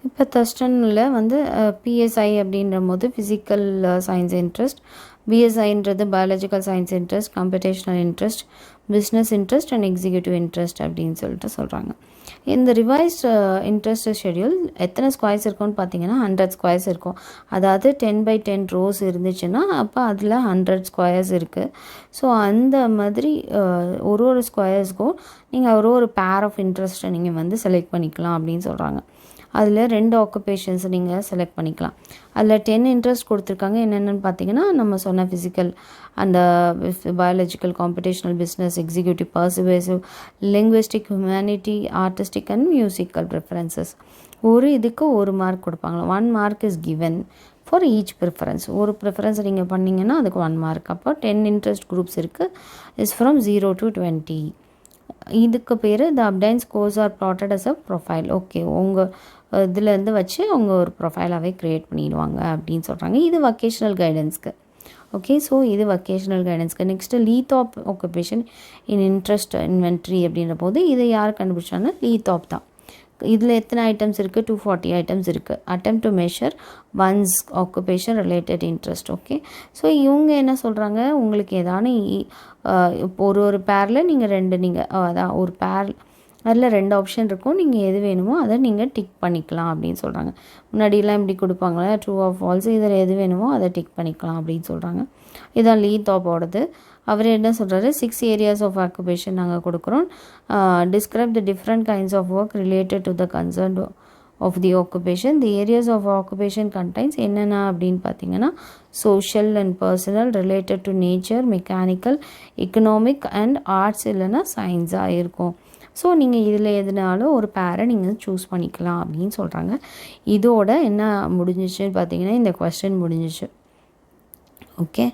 இப்போ தஸ்டனில் வந்து பிஎஸ்ஐ அப்படின்ற போது ஃபிசிக்கல் சயின்ஸ் இன்ட்ரெஸ்ட், பிஎஸ்ஐன்றது biological science interest, computational interest, business interest and executive interest அப்படின்னு சொல்லிட்டு சொல்கிறாங்க. இந்த ரிவைஸ்ட் இன்ட்ரெஸ்ட் ஷெட்யூல் எத்தனை ஸ்கொயர்ஸ் இருக்கும்னு பார்த்தீங்கன்னா 100 ஸ்கொயர்ஸ் இருக்கும். அதாவது 10x10 ரோஸ் இருந்துச்சுன்னா அப்போ அதில் 100 ஸ்கொயர்ஸ் இருக்குது. ஸோ அந்த மாதிரி ஒரு ஸ்கொயர்ஸ்க்கும் நீங்கள் ஒரு பேர் ஆஃப் இன்ட்ரெஸ்ட்டை நீங்கள் வந்து செலக்ட் பண்ணிக்கலாம் அப்படின்னு சொல்கிறாங்க. அதில் 2 ஆக்குபேஷன்ஸ் நீங்கள் செலக்ட் பண்ணிக்கலாம். அதில் 10 இன்ட்ரெஸ்ட் கொடுத்துருக்காங்க. என்னென்னு பார்த்தீங்கன்னா நம்ம சொன்ன ஃபிசிக்கல் அந்த biological, computational, business, executive, persuasive, linguistic, humanity, artistic and musical preferences. இதுக்கு 1 மார்க் கொடுப்பாங்க. 1 mark is given for each preference. ஒரு ப்ரிஃபரன்ஸ் நீங்கள் பண்ணிங்கன்னா அதுக்கு 1 மார்க். அப்போ 10 இன்ட்ரெஸ்ட் குரூப்ஸ் இருக்குது. Is from 0 to 20. இதுக்கு பேர் the obtained scores are plotted as a profile. Okay, உங்கள் இதுலேருந்து வச்சு அவங்க ஒரு ப்ரொஃபைலாகவே க்ரியேட் பண்ணிடுவாங்க அப்படின்னு சொல்கிறாங்க. இது வொக்கேஷ்னல் கைடன்ஸ்க்கு. ஓகே, ஸோ இது வொக்கேஷ்னல் கைடன்ஸ்க்கு. Next Lee occupation in interest inventory அப்படின்ற போது இதை யார் கண்டுபிடிச்சாங்கன்னா லீத் தான். இதில் எத்தனை ஐட்டம்ஸ் இருக்குது? 240 ஐட்டம்ஸ் இருக்குது. Attempt to measure once occupation related interest. Okay, so இவங்க என்ன சொல்கிறாங்க, உங்களுக்கு ஏதான இப்போ ஒரு பேரில் நீங்கள் 2 அதான் ஒரு பேர் அதில் 2 ஆப்ஷன் இருக்கும். நீங்கள் எது வேணுமோ அதை நீங்கள் டிக் பண்ணிக்கலாம் அப்படின்னு சொல்கிறாங்க. முன்னாடியெல்லாம் இப்படி கொடுப்பாங்களே ட்ரூ ஆஃப் ஃபால்ஸ், இதில் எது வேணுமோ அதை டிக் பண்ணிக்கலாம் அப்படின்னு சொல்கிறாங்க. இதுதான் லீத் ஆப்போடது. அவர் என்ன சொல்கிறாரு, 6 ஏரியாஸ் ஆஃப் ஆக்குபேஷன் நாங்கள் கொடுக்குறோம். Describe the different kinds of work related to the concern of the occupation. The areas of occupation contains என்னென்ன அப்படின்னு பார்த்தீங்கன்னா social and personal, related to nature, mechanical, economic and arts இல்லைன்னா சயின்ஸாக இருக்கும். So நீங்கள் இதில் எதுனாலும் ஒரு பேரை நீங்கள் சூஸ் பண்ணிக்கலாம் அப்படின்னு சொல்கிறாங்க. இதோட என்ன முடிஞ்சிச்சுன்னு பார்த்தீங்கன்னா இந்த கொஸ்டின் முடிஞ்சிச்சு. ஓகே,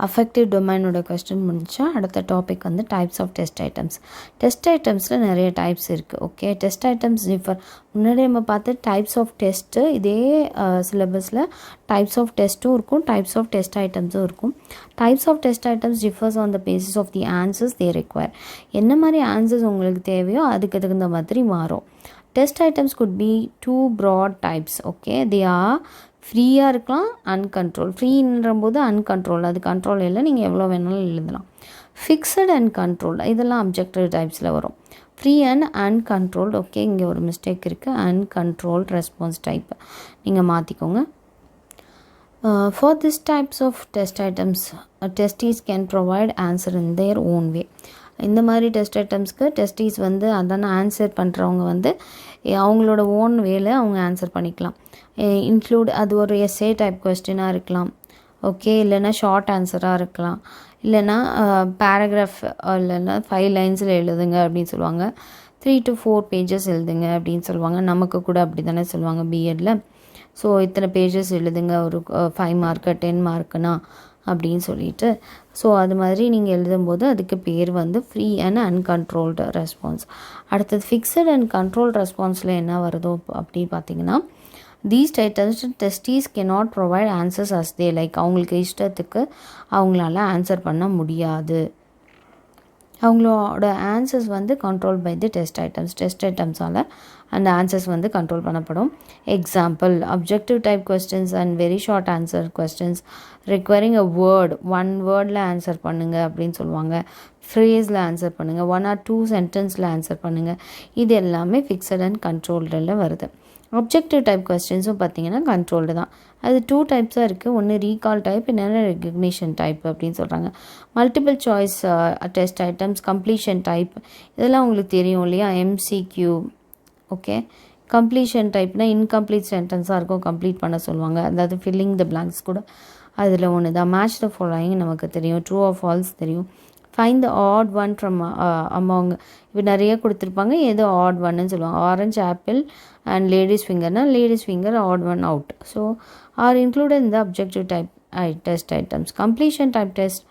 affective டொமைனோட கொஸ்டின் முடிஞ்சா அடுத்த டாபிக் வந்து types of test items. Test ஐட்டம்ஸில் நிறைய டைப்ஸ் இருக்குது. Okay, test items differ. முன்னாடி நம்ம பார்த்து டைப்ஸ் ஆஃப் டெஸ்ட்டு, இதே சிலபஸில் டைப்ஸ் ஆஃப் டெஸ்ட்டும் இருக்கும், டைப்ஸ் ஆஃப் டெஸ்ட் ஐட்டம்ஸும் இருக்கும். Types of test items differs on the basis of the answers they require. என்ன மாதிரி ஆன்சர்ஸ் உங்களுக்கு தேவையோ அதுக்கு தகுந்த மாதிரி மாறும். Test items could be 2 broad types. Okay, they are ஃப்ரீயாக இருக்கலாம், அன்கண்ட்ரோல். ஃப்ரீன்ற போது அன்கண்ட்ரோல், அது கண்ட்ரோல் இல்லை, நீங்கள் எவ்வளோ வேணாலும் எழுதலாம். ஃபிக்ஸட் அண்ட் கண்ட்ரோல் இதெல்லாம் அப்ஜெக்டிவ் டைப்ஸில் வரும். Free and uncontrolled. ஓகே, இங்கே ஒரு மிஸ்டேக் இருக்குது. அன்கண்ட்ரோல்ட் ரெஸ்பான்ஸ் டைப் நீங்கள் மாற்றிக்கோங்க. For this types of test items testees can provide answer in their own way. இந்த மாதிரி டெஸ்ட் ஐட்டம்ஸ்க்கு டெஸ்டீஸ் வந்து அதான ஆன்சர் பண்ணுறவங்க வந்து அவங்களோட ஓன் வேல அவங்க ஆன்சர் பண்ணிக்கலாம். இன்க்ளூட் அது ஒரு எஸ்ஏ டைப் கொஸ்டினாக இருக்கலாம். ஓகே, இல்லைன்னா ஷார்ட் ஆன்சராக இருக்கலாம், இல்லைன்னா பேராகிராஃப் இல்லைன்னா 5 லைன்ஸில் எழுதுங்க அப்படின்னு சொல்லுவாங்க. 3 to 4 pages எழுதுங்க அப்படின்னு சொல்லுவாங்க. நமக்கு கூட அப்படி தானே சொல்லுவாங்க B.Edல. ஸோ இத்தனை பேஜஸ் எழுதுங்க, ஒரு 5 மார்க்கு 10 மார்க்குனா அப்படின்னு சொல்லிட்டு. ஸோ அது மாதிரி நீங்கள் எழுதும்போது அதுக்கு பேர் வந்து ஃப்ரீ அண்ட் அன்கண்ட்ரோல்டு ரெஸ்பான்ஸ். அடுத்தது ஃபிக்ஸட் அண்ட் கண்ட்ரோல் ரெஸ்பான்ஸில் என்ன வருதோ அப்படின்னு பார்த்தீங்கன்னா these டெஸ்டீஸ் cannot provide answers as they like. அவங்களுக்கு இஷ்டத்துக்கு அவங்களால ஆன்சர் பண்ண முடியாது. அவங்களோட ஆன்சர்ஸ் வந்து கண்ட்ரோல் பை தி டெஸ்ட் ஐட்டம்ஸால் அந்த ஆன்சர்ஸ் வந்து கண்ட்ரோல் பண்ணப்படும். Example, objective type questions and very short answer questions requiring a word, 1 வேர்டில் ஆன்சர் பண்ணுங்கள் அப்படின்னு சொல்லுவாங்க. ஃப்ரேஸில் ஆன்சர் பண்ணுங்கள், 1 or 2 சென்டென்ஸில் ஆன்சர் பண்ணுங்கள். இது எல்லாமே ஃபிக்ஸட் அண்ட் கண்ட்ரோல்டில் வருது. அப்ஜெக்டிவ் டைப் கொஸ்டின்ஸும் பார்த்தீங்கன்னா கண்ட்ரோல்டு தான். அது 2 டைப்ஸாக இருக்குது. ஒன்று ரீகால் டைப், இன்னொன்று ரெகக்னிஷன் டைப் அப்படின்னு சொல்கிறாங்க. Multiple choice test items, completion type இதெல்லாம் உங்களுக்கு தெரியும் இல்லையா, MCQ. ஓகே, கம்ப்ளீஷன் டைப்னால் இன்கம்ப்ளீட் சென்டென்ஸாக இருக்கும், கம்ப்ளீட் பண்ண சொல்லுவாங்க. அதாவது ஃபில்லிங் த பிளாங்க்ஸ் கூட அதில் ஒன்று தான். மேட்ச் த ஃபாலோயிங் நமக்கு தெரியும், ட்ரூ ஆர் ஃபால்ஸ் தெரியும். Find the odd one from among. இப்போ நிறைய கொடுத்துருப்பாங்க, ஏதோ ஆட் ஒன்னு சொல்லுவாங்க. ஆரஞ்ச், ஆப்பிள் அண்ட் லேடிஸ் ஃபிங்கர்னால் ladies finger odd one out. So are included இந்த objective type test items. Completion type test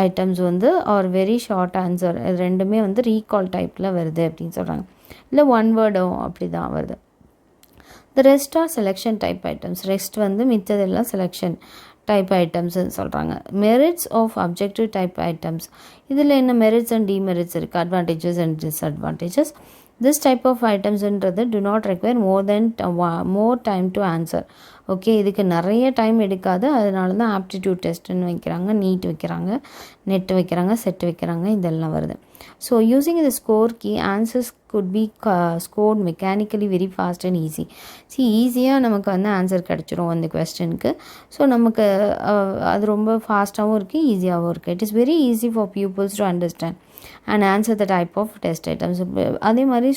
items வந்து ஆர் வெரி ஷார்ட் ஆன்சர், இது ரெண்டுமே வந்து ரீகால் டைப்பில் வருது அப்படின்னு சொல்கிறாங்க. இல்லை 1 வேர்டும் அப்படி தான் வருது. The rest are selection type items. Rest வந்து மித்ததெல்லாம் செலெக்ஷன் டைப் ஐட்டம்ஸ்ன்னு சொல்கிறாங்க. Merits of objective type items. இதில் என்ன மெரிட்ஸ் அண்ட் டிமெரிட்ஸ் இருக்குது, advantages and disadvantages. This type of items do not require more time to answer. Okay, இதுக்கு நிறைய time எடுக்காது. அதனால தான் ஆப்டிடியூட் டெஸ்ட்டுன்னு வைக்கிறாங்க, நீட் வைக்கிறாங்க, நெட் வைக்கிறாங்க, செட் வைக்கிறாங்க, இதெல்லாம் வருது. So using the score key answers could be scored mechanically very fast and easy. ஈஸியாக நமக்கு வந்து ஆன்சர் கிடச்சிரும் அந்த கொஸ்டினுக்கு. ஸோ நமக்கு அது ரொம்ப ஃபாஸ்ட்டாகவும் இருக்குது, ஈஸியாகவும் இருக்குது. It is very easy for peoples to understand and answer the type of test items. அதே மாதிரி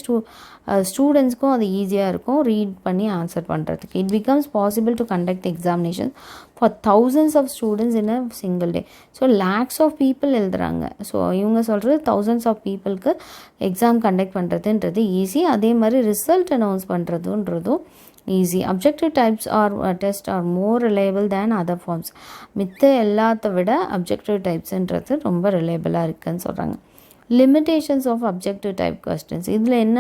ஸ்டூடெண்ட்ஸ்க்கும் அது ஈஸியாக இருக்கும் ரீட் பண்ணி ஆன்சர் பண்ணுறதுக்கு. It becomes possible to conduct examination for thousands of students in a single day. So lakhs of people எழுதுகிறாங்க. So இவங்க சொல்கிறது thousands ஆஃப் பீப்புளுக்கு எக்ஸாம் கண்டக்ட் பண்ணுறதுன்றது ஈஸி. அதே மாதிரி ரிசல்ட் அனௌன்ஸ் பண்ணுறதுன்றதும் easy. Objective types or test are more reliable than other forms. மித்த எல்லாத்த விட அப்ஜெக்டிவ் டைப்ஸுன்றது ரொம்ப ரிலையபிளாக இருக்குதுன்னு சொல்கிறாங்க. Limitations of objective type questions. இதில் என்ன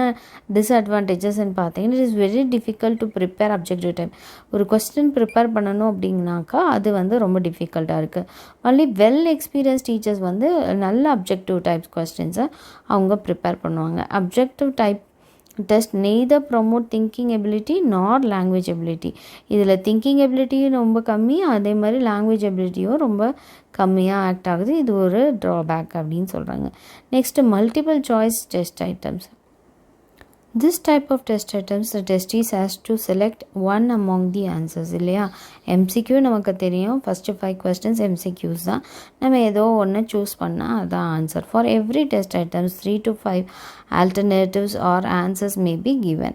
டிஸ்அட்வான்டேஜஸ்ன்னு பார்த்தீங்கன்னா, it is very difficult to prepare objective type. ஒரு கொஸ்டின் ப்ரிப்பேர் பண்ணணும் அப்படின்னாக்கா அது வந்து ரொம்ப டிஃபிகல்ட்டாக இருக்குது. ஒன்லி வெல் எக்ஸ்பீரியன்ஸ் டீச்சர்ஸ் வந்து நல்ல அப்ஜெக்டிவ் டைப்ஸ் கொஸ்டின்ஸை அவங்க ப்ரிப்பேர் பண்ணுவாங்க. Objective type test neither promote thinking ability நார் லாங்குவேஜ் எபிலிட்டி. இதில் திங்கிங் எபிலிட்டியும் ரொம்ப கம்மி, அதே மாதிரி லாங்குவேஜ் எபிலிட்டியும் ரொம்ப கம்மியாக ஆக்ட் ஆகுது. இது ஒரு ட்ராபேக் அப்படின்னு சொல்கிறாங்க. Next multiple choice test items. This type of test items, the testee has to select one among the answers. இல்லையா, MCQ நமக்கு தெரியும், ஃபஸ்ட்டு 5 questions MCQs தான். நம்ம ஏதோ ஒன்று சூஸ் பண்ணால் அதான் answer. For every test items 3 to 5 alternatives or answers may be given.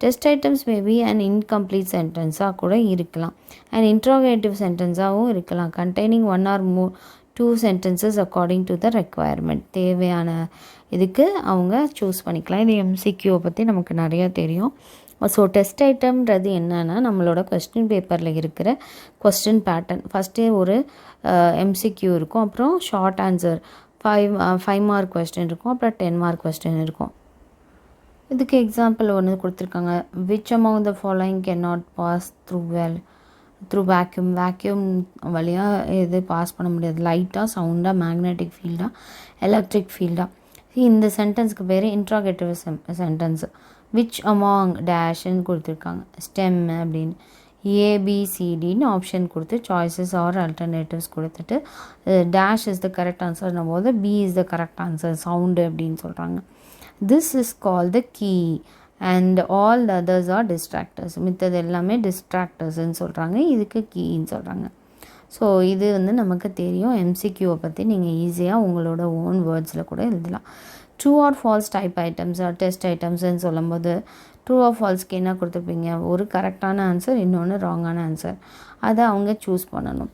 Test items may be an incomplete sentence-ஆக கூட இருக்கலாம், an interrogative sentence-ஆகவும் இருக்கலாம், containing one or more 2 sentences according to the requirement. தேவையான இதுக்கு அவங்க சூஸ் பண்ணிக்கலாம். இது MCQ பற்றி நமக்கு நிறையா தெரியும். ஸோ டெஸ்ட் ஐட்டம்ன்றது என்னென்னா, நம்மளோட கொஸ்டின் பேப்பரில் இருக்கிற கொஸ்டின் பேட்டர்ன். ஃபஸ்ட்டே ஒரு MCQ இருக்கும், அப்புறம் ஷார்ட் ஆன்சர் 5 மார்க் கொஸ்டின் இருக்கும், அப்புறம் 10 மார்க் கொஸ்டின் இருக்கும். இதுக்கு எக்ஸாம்பிள் ஒன்று கொடுத்துருக்காங்க. Which among the following cannot pass through vacuum வழியாக எது பாஸ் பண்ண முடியாது? லைட்டாக, சவுண்டாக, மேக்னெட்டிக் ஃபீல்டாக, எலக்ட்ரிக் ஃபீல்டாக? இந்த சென்டென்ஸ்க்கு பேர் இன்ட்ராகேட்டிவ் சென்டென்ஸ். விச் அமாங் டேஷ்ன்னு கொடுத்துருக்காங்க, ஸ்டெம் அப்படின்னு. ஏபிசிடின்னு ஆப்ஷன் கொடுத்து சாய்ஸஸ் ஆர் அல்டர்னேட்டிவ்ஸ் கொடுத்துட்டு டேஷ் இஸ் த கரெக்ட் ஆன்சர்னும் போது B is the correct answer, sound அப்படின்னு சொல்கிறாங்க. This is call the key and all the others are distractors. மித்தது எல்லாமே டிஸ்ட்ராக்டர்ஸ்ன்னு சொல்கிறாங்க, இதுக்கு கீன்னு சொல்கிறாங்க. ஸோ இது வந்து நமக்கு தெரியும். MCQவை பற்றி நீங்கள் ஈஸியாக உங்களோட ஓன் வேர்ட்ஸில் கூட எழுதலாம். True or false type items or test ஐட்டம்ஸ்ன்னு சொல்லும்போது ட்ரூ ஆர் ஃபால்ஸ்க்கு என்ன கொடுத்துருப்பீங்க? ஒரு கரெக்டான ஆன்சர், இன்னொன்று ராங்கான ஆன்சர். அதை அவங்க சூஸ் பண்ணணும்,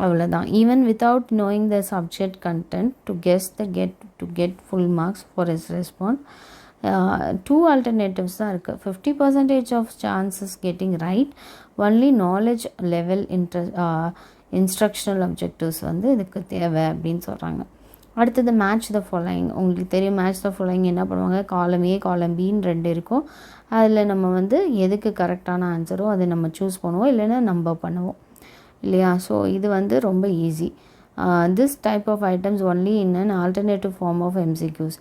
அவ்வளோதான். Even without knowing the subject content to get full marks for his response. 2 alternatives தான் இருக்குது. 50% of chances getting right. Only knowledge level instructional objectives வந்து இதுக்கு தேவை அப்படின்னு சொல்கிறாங்க. அடுத்தது மேட்ச் த ஃபாலோயிங். உங்களுக்கு தெரியும் மேட்ச் த ஃபாலோயிங் என்ன பண்ணுவாங்க? காலம் ஏ காலம் பின்னு 2 இருக்கும். அதில் நம்ம வந்து எதுக்கு கரெக்டான ஆன்சரோ அதை நம்ம சூஸ் பண்ணுவோம், இல்லைன்னா நம்ம பண்ணுவோம், இல்லையா? ஸோ இது வந்து ரொம்ப easy. This type of items only in an alternative form of MCQs.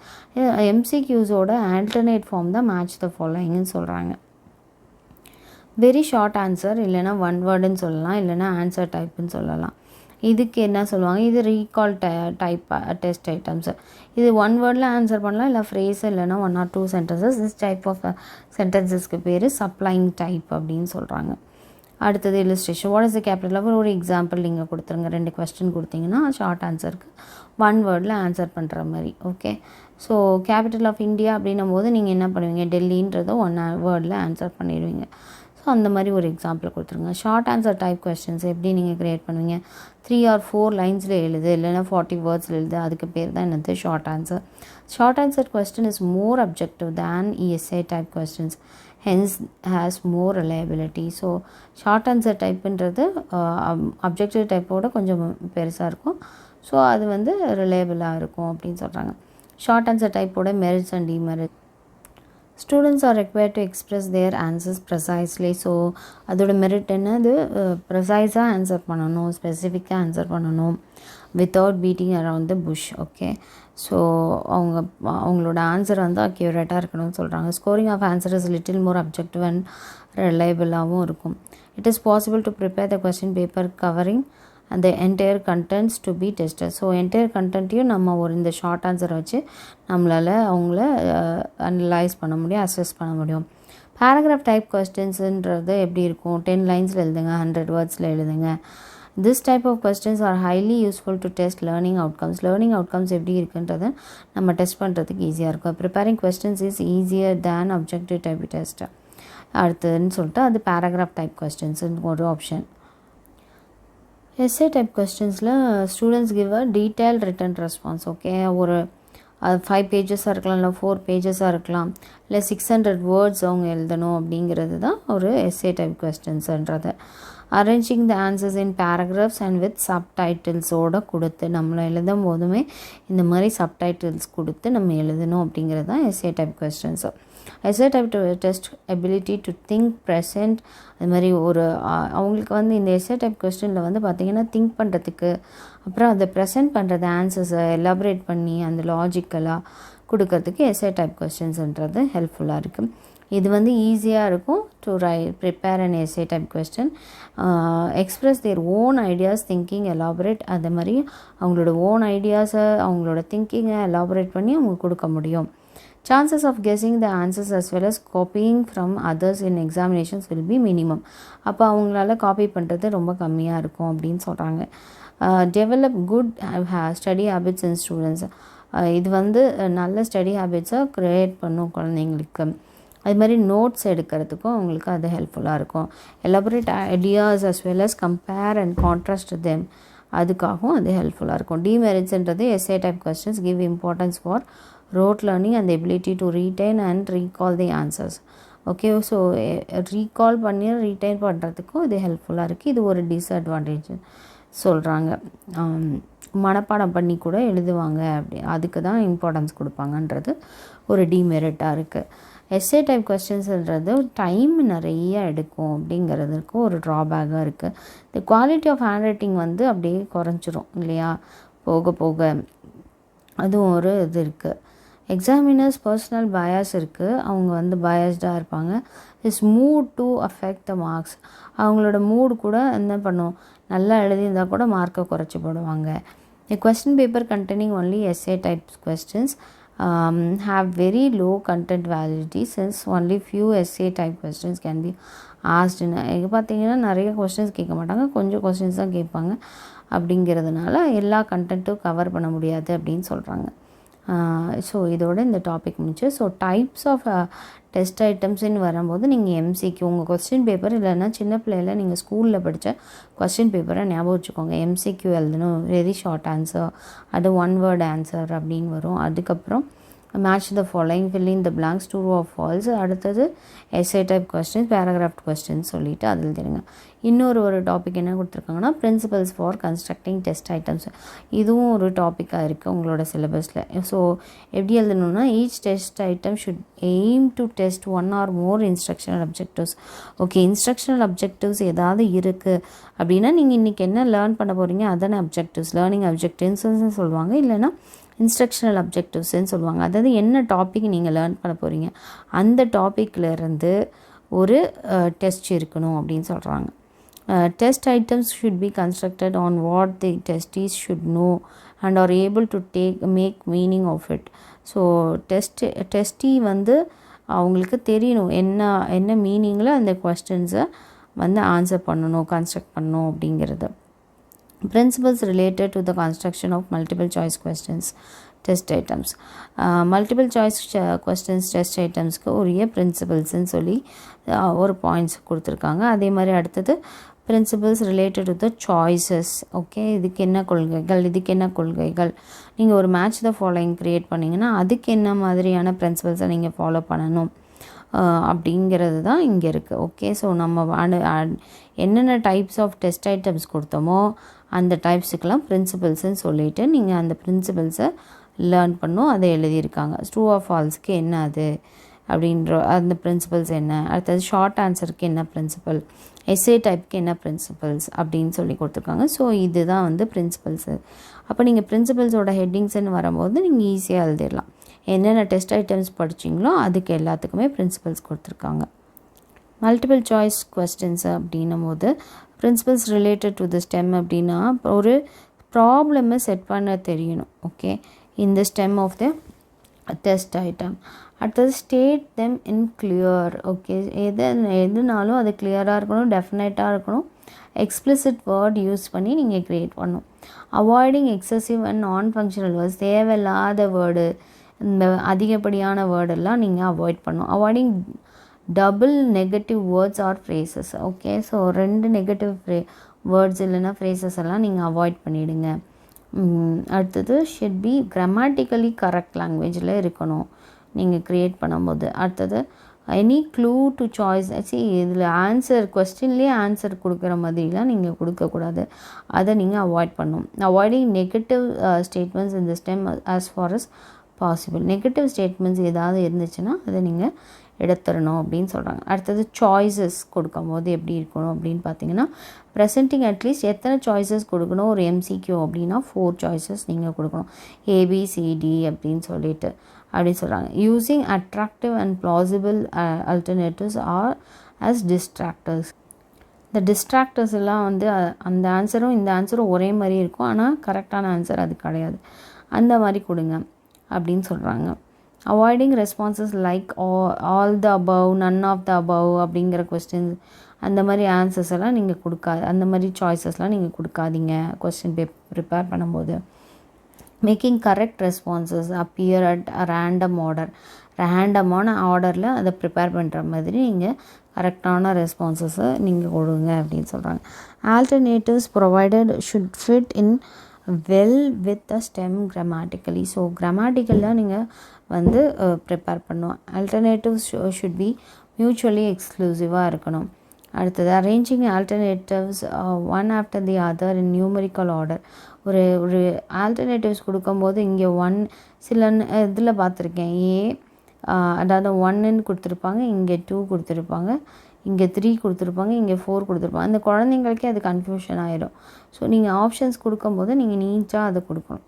MCQஸோட ஆல்டர்னேட் ஃபார்ம் தான் மேட்ச் த ஃபாலோயிங்னு சொல்கிறாங்க. வெரி ஷார்ட் ஆன்சர், இல்லைனா 1 வேர்டுன்னு சொல்லலாம், இல்லைனா ஆன்சர் டைப்புன்னு சொல்லலாம். இதுக்கு என்ன சொல்லுவாங்க? இது ரீகால் டைப் டெஸ்ட் ஐட்டம்ஸ். இது 1 வேர்டில் ஆன்சர் பண்ணலாம், இல்லை ஃப்ரேஸ், இல்லைனா 1 or 2 sentences. This type of சென்டென்சஸ்க்கு பேர் சப்ளைங் டைப் அப்படின்னு சொல்கிறாங்க. அடுத்தது illustration. What is the capital of? ஒரு எக்ஸாம்பிள் நீங்கள் கொடுத்துருங்க. 2 கொஸ்டின் கொடுத்தீங்கன்னா ஷார்ட் ஆன்சருக்கு 1 வேர்டில் ஆன்சர் பண்ணுற மாதிரி. Okay, so capital of India அப்படின்னும் போது நீங்கள் என்ன பண்ணுவீங்க? டெல்லின்றதை 1 வேர்டில் ஆன்சர் பண்ணிடுவீங்க. ஸோ அந்த மாதிரி ஒரு எக்ஸாம்பிள் கொடுத்துருங்க. ஷார்ட் ஆன்சர் டைப் கொஸ்டின்ஸ் எப்படி நீங்கள் க்ரியேட் பண்ணுவீங்க? 3 or 4 லைன்ஸில் எழுது, இல்லைனா 40 வேர்ட்ஸில் எழுது. அதுக்கு பேர் தான் என்னது? Short answer. Short answer question is more objective than ESA type questions, hence has more reliability. So short answer டைப்புன்றது அப்ஜெக்டிவ் டைப்போட கொஞ்சம் பெருசாக இருக்கும். ஸோ அது வந்து ரிலையபிளாக இருக்கும் அப்படின்னு சொல்கிறாங்க. ஷார்ட் ஆன்சர் டைப்போட merits and demerits. Students are required to express their answers precisely. So அதோட மெரிட் என்னது? ப்ரெசைஸாக ஆன்சர் பண்ணணும், ஸ்பெசிஃபிக்காக ஆன்சர் பண்ணணும், without beating around the bush. Okay, so அவங்களோட ஆன்சர் வந்து அக்யூரேட்டாக இருக்கணும்னு சொல்கிறாங்க. Scoring of answer is little more objective and ரிலையபிளாகவும் இருக்கும். It is possible to prepare the question paper covering அந்த entire contents to be tested. So entire கண்டென்ட்டையும் நம்ம இந்த ஷார்ட் ஆன்சரை வச்சு நம்மளால் அவங்கள அனலைஸ் பண்ண முடியும், அசஸ் பண்ண முடியும். பேராகிராஃப் டைப் கொஸ்டின்ஸுன்றது எப்படி இருக்கும்? 10 லைன்ஸில் எழுதுங்க, 100 வேர்ட்ஸில் எழுதுங்க. This type of questions are highly useful to test learning outcomes. Learning outcomes எப்படி இருக்குன்றதை நம்ம டெஸ்ட் பண்ணுறதுக்கு ஈஸியாக இருக்கும். Preparing questions is easier than objective type test. அடுத்ததுன்னு சொல்லிட்டு அது பேராகிராஃப் டைப் கொஸ்டின்ஸுன்னு ஒரு ஆப்ஷன். எஸ்ஏ டைப் கொஸ்டின்ஸில் students give a detail written response. Okay, ஒரு 5 பேஜஸாக இருக்கலாம், இல்லை 4 பேஜஸாக இருக்கலாம், இல்லை 600 வேர்ட்ஸ் அவங்க எழுதணும் அப்படிங்கிறது தான் ஒரு எஸ்ஏ டைப் கொஸ்டின்ஸுன்றது. Arranging the answers in paragraphs and with சப்டைட்டில்ஸோடு கொடுத்து நம்மளை எழுதும் போதுமே இந்த மாதிரி சப்டைட்டில்ஸ் கொடுத்து நம்ம எழுதணும் அப்படிங்கிறது தான் SA type questions. SA type test ability to think present. அது மாதிரி அவங்களுக்கு இந்த எஸ்ஏ டைப் கொஸ்டினில் பார்த்திங்கன்னா திங்க் பண்ணுறதுக்கு, அப்புறம் அதை ப்ரெசென்ட் பண்ணுறது, ஆன்சர்ஸை எலாபரேட் பண்ணி அந்த லாஜிக்கலாக கொடுக்கறதுக்கு எஸ்ஏ டைப் கொஸ்டின்ஸ்ன்றது ஹெல்ப்ஃபுல்லாக இருக்குது. இது ஈஸியாக இருக்கும் to prepare an SA type question. Express their own ideas, thinking, elaborate. அது மாதிரி அவங்களோட ஓன் ஐடியாஸை, அவங்களோட திங்கிங்கை எலாபரேட் பண்ணி அவங்க கொடுக்க முடியும். Chances of guessing the answers as well as copying from others in examinations will be minimum. அப்போ அவங்களால காப்பி பண்ணுறது ரொம்ப கம்மியாக இருக்கும் அப்படின்னு சொல்கிறாங்க. டெவலப் குட் ஸ்டடி ஹேபிட்ஸ் இன் ஸ்டூடெண்ட்ஸ். இது நல்ல ஸ்டடி ஹேபிட்ஸை க்ரியேட் பண்ணும் குழந்தைங்களுக்கு. அது மாதிரி நோட்ஸ் எடுக்கிறதுக்கும் அவங்களுக்கு அது ஹெல்ப்ஃபுல்லாக இருக்கும். Elaborate ideas as well as compare and contrast them, அதுக்காகவும் அது ஹெல்ப்ஃபுல்லாக இருக்கும். டிமெரிட்ஸ்ன்றது SA type questions give importance for rote learning and the ability to retain and recall the answers. Okay, so recall பண்ணி ரீட்டைன் பண்ணுறதுக்கும் இது ஹெல்ப்ஃபுல்லாக இருக்குது. இது ஒரு டிஸ்அட்வான்டேஜ் சொல்கிறாங்க. மனப்பாடம் பண்ணி கூட எழுதுவாங்க, அதுக்கு தான் இம்பார்ட்டன்ஸ் கொடுப்பாங்கன்றது ஒரு டிமெரிட்டாக இருக்குது. எஸ்ஏ டைப் கொஸ்டின்ஸ்ன்றது டைம் நிறைய எடுக்கும் அப்படிங்கிறதுக்கு ஒரு ட்ராபேக்காக இருக்குது. இந்த குவாலிட்டி ஆஃப் ஹேண்ட் ரைட்டிங் அப்படியே குறைஞ்சிரும் இல்லையா போக போக, அதுவும் ஒரு இது இருக்குது. எக்ஸாமினர்ஸ் பர்சனல் பயாஸ் இருக்குது, அவங்க பயாஸ்டாக இருப்பாங்க. Is mood to affect the marks. அவங்களோட மூடு கூட என்ன பண்ணும், நல்லா எழுதியிருந்தால் கூட மார்க்கை குறைச்சி போடுவாங்க. A question paper containing only essay type questions have very low content validity since only few essay type questions can be asked. இது பார்த்திங்கன்னா நிறைய கொஸ்டின்ஸ் கேட்க மாட்டாங்க, கொஞ்சம் கொஸ்டின்ஸ் தான் கேட்பாங்க. அப்படிங்கிறதுனால எல்லா கண்டென்ட்டும் கவர் பண்ண முடியாது அப்படின்னு சொல்கிறாங்க. ஸோ இதோட இந்த டாபிக் முடிச்சு. ஸோ டைப்ஸ் ஆஃப் டெஸ்ட் ஐட்டம்ஸ்ன்னு வரும்போது நீங்கள் எம்சிக்யூ உங்கள் கொஸ்டின் பேப்பர் இல்லைன்னா சின்ன பிள்ளையில் நீங்கள் ஸ்கூலில் படித்த கொஸ்டின் பேப்பரை ஞாபகம் வச்சுக்கோங்க. எம்சிக்யூ எழுதணும், வெரி ஷார்ட் ஆன்சர், அது 1 word ஆன்சர் அப்படின்னு வரும். அதுக்கப்புறம் match the following, fill in the blanks, true or false. அடுத்தது SA type questions, paragraph questions சொல்லிவிட்டு அதில் தெரியுங்க. இன்னொரு டாபிக் என்ன கொடுத்துருக்காங்கன்னா principles for constructing test items. இதுவும் ஒரு டாப்பிக்காக இருக்குது உங்களோட சிலபஸில். ஸோ எப்படி எழுதணுன்னா, each test item should aim to test 1 or more instructional objectives. Okay, instructional objectives ஏதாவது இருக்குது அப்படின்னா நீங்கள் இன்றைக்கி என்ன லேர்ன் பண்ண போகிறீங்க அதான அப்ஜெக்டிவ்ஸ், லேர்னிங் அப்ஜெக்டிவ்ஸ்ன்னு சொல்லுவாங்க, இல்லைன்னா இன்ஸ்ட்ரக்ஷனல் அப்ஜெக்டிவ்ஸ்ன்னு சொல்லுவாங்க. அதாவது என்ன டாபிக் நீங்கள் லேர்ன் பண்ண போகிறீங்க அந்த டாப்பிக்லேருந்து ஒரு டெஸ்ட் இருக்கணும் அப்படின்னு சொல்கிறாங்க. Test items should be constructed on what the testees should know and are able to make meaning of it. So testee அவங்களுக்கு தெரியணும் என்ன மீனிங்கில் அந்த கொஸ்டின்ஸை ஆன்சர் பண்ணணும், கன்ஸ்ட்ரக்ட் பண்ணணும் அப்படிங்கிறது. Principles related to the construction of multiple choice questions test items. Multiple choice questions test itemsக்கு உரிய பிரின்சிபல்ஸ்ன்னு சொல்லி ஒரு பாயிண்ட்ஸ் கொடுத்துருக்காங்க. அதே மாதிரி அடுத்தது principles related to the choices. Okay, இதுக்கு என்ன கொள்கைகள், நீங்கள் ஒரு மேட்ச் த ஃபாலோயிங் க்ரியேட் பண்ணிங்கன்னா அதுக்கு என்ன மாதிரியான பிரின்சிபல்ஸை நீங்கள் ஃபாலோ பண்ணணும் அப்படிங்கிறது தான் இங்கே இருக்குது. ஓகே, ஸோ நம்ம என்னென்ன டைப்ஸ் ஆஃப் டெஸ்ட் ஐட்டம்ஸ் கொடுத்தோமோ அந்த டைப்ஸுக்கெல்லாம் பிரின்சிபல்ஸ்ன்னு சொல்லிவிட்டு நீங்கள் அந்த பிரின்சிபல்ஸை லேர்ன் பண்ணும், அதை எழுதியிருக்காங்க. ட்ரூ ஆர் ஃபால்ஸ்க்கு என்ன அது, அப்படின்ற அந்த பிரின்சிபல்ஸ் என்ன, அடுத்தது ஷார்ட் ஆன்சருக்கு என்ன பிரின்சிபல், எஸ்ஏ டைப்புக்கு என்ன பிரின்சிபல்ஸ் அப்படின்னு சொல்லி கொடுத்துருக்காங்க. ஸோ இதுதான் வந்து பிரின்சிபல்ஸு. அப்போ நீங்கள் பிரின்சிபல்ஸோட ஹெட்டிங்ஸ்ன்னு வரும்போது நீங்கள் ஈஸியாக எழுதிடலாம். என்னென்ன டெஸ்ட் ஐட்டம்ஸ் படிச்சிங்களோ அதுக்கு எல்லாத்துக்குமே பிரின்சிபல்ஸ் கொடுத்துருக்காங்க. மல்டிபிள் சாய்ஸ் கொஸ்டின்ஸ் அப்படின்னும் போது principles related to the stem அப்படின்னா ஒரு ப்ராப்ளமை செட் பண்ண தெரியணும். ஓகே, இந்த stem of the test item. அடுத்தது state them in clear. Okay, எதுனாலும் அது கிளியராக இருக்கணும், டெஃபினட்டாக இருக்கணும், எக்ஸ்பிளிசிட் வேர்ட் யூஸ் பண்ணி நீங்கள் க்ரியேட் பண்ணணும். அவாய்டிங் எக்ஸசிவ் அண்ட் நான் ஃபங்க்ஷனல் வேர்ட்ஸ், தேவையில்லாத வேர்டு, இந்த அதிகப்படியான வேர்டெல்லாம் நீங்கள் அவாய்ட் பண்ணணும். Avoiding double negative words R phrases. Okay, so 2 negative words இல்லைன்னா ஃப்ரேசஸ் எல்லாம் நீங்கள் அவாய்ட் பண்ணிவிடுங்க. அடுத்தது ஷுட் பி கிராமட்டிக்கலி கரெக்ட் லாங்குவேஜில் இருக்கணும் நீங்கள் க்ரியேட் பண்ணும்போது. அடுத்தது எனி க்ளூ டு சாய்ஸ். இதில் ஆன்சர் கொஸ்டின்லேயே ஆன்சர் கொடுக்குற மாதிரிலாம் நீங்கள் கொடுக்கக்கூடாது, அதை நீங்கள் அவாய்ட் பண்ணணும். அவாய்டிங் நெகட்டிவ் ஸ்டேட்மெண்ட்ஸ் இந்த stem as for us possible. Negative statements ஏதாவது இருந்துச்சுன்னா அதை நீங்கள் எடுத்துடணும் அப்படின்னு சொல்கிறாங்க. அடுத்தது சாய்ஸஸ் கொடுக்கும்போது எப்படி இருக்கணும் அப்படின்னு பார்த்தீங்கன்னா ப்ரெசென்டிங் அட்லீஸ்ட் எத்தனை சாய்ஸஸ் கொடுக்கணும், ஒரு எம்சிக்யூ அப்படின்னா 4 சாய்ஸஸ் நீங்கள் கொடுக்கணும், ஏபிசிடி அப்படின்னு சொல்லிட்டு அப்படின்னு சொல்கிறாங்க. Using attractive and plausible alternatives are as distractors. இந்த டிஸ்ட்ராக்டர்ஸ் எல்லாம் வந்து அந்த ஆன்சரும் இந்த ஆன்சரும் ஒரே மாதிரி இருக்கும், ஆனால் கரெக்டான ஆன்சர் அது கிடையாது, அந்த மாதிரி கொடுங்க அப்படின்னு சொல்கிறாங்க. Avoiding responses like all the above, none of the above அப்படிங்கிற கொஸ்டின்ஸ், அந்த மாதிரி ஆன்சர்ஸ் எல்லாம் நீங்கள் அந்த மாதிரி சாய்ஸஸ்லாம் நீங்கள் கொடுக்காதீங்க கொஸ்டின் ப்ரிப்பேர் பண்ணும்போது. Making correct responses appear at random order, ரேண்டமான ஆர்டரில் அதை ப்ரிப்பேர் பண்ணுற மாதிரி நீங்கள் கரெக்டான ரெஸ்பான்சஸை நீங்கள் கொடுங்க அப்படின்னு சொல்கிறாங்க. Alternatives provided should fit in well with the stem grammatically. So கிராமட்டிக்கலாக நீங்கள் வந்து ப்ரிப்பேர் பண்ணும். ஆல்டர்னேட்டிவ்ஸ் ஷுட் பி மியூச்சுவலி எக்ஸ்க்ளூசிவாக இருக்கணும். அடுத்தது arranging alternatives one after the other in numerical order. ஒரு ஆல்டர்னேட்டிவ்ஸ் கொடுக்கும்போது இங்கே சில இதில் பார்த்துருக்கேன், அதாவது 1ன்னு கொடுத்துருப்பாங்க, இங்கே 2 கொடுத்துருப்பாங்க, இங்கே 3 கொடுத்துருப்பாங்க, இங்கே 4 கொடுத்துருப்பாங்க. அந்த குழந்தைங்களுக்கே அது கன்ஃபியூஷன் ஆகிடும். ஸோ நீங்கள் ஆப்ஷன்ஸ் கொடுக்கும்போது நீங்கள் நீட்டாக அதை கொடுக்கணும்.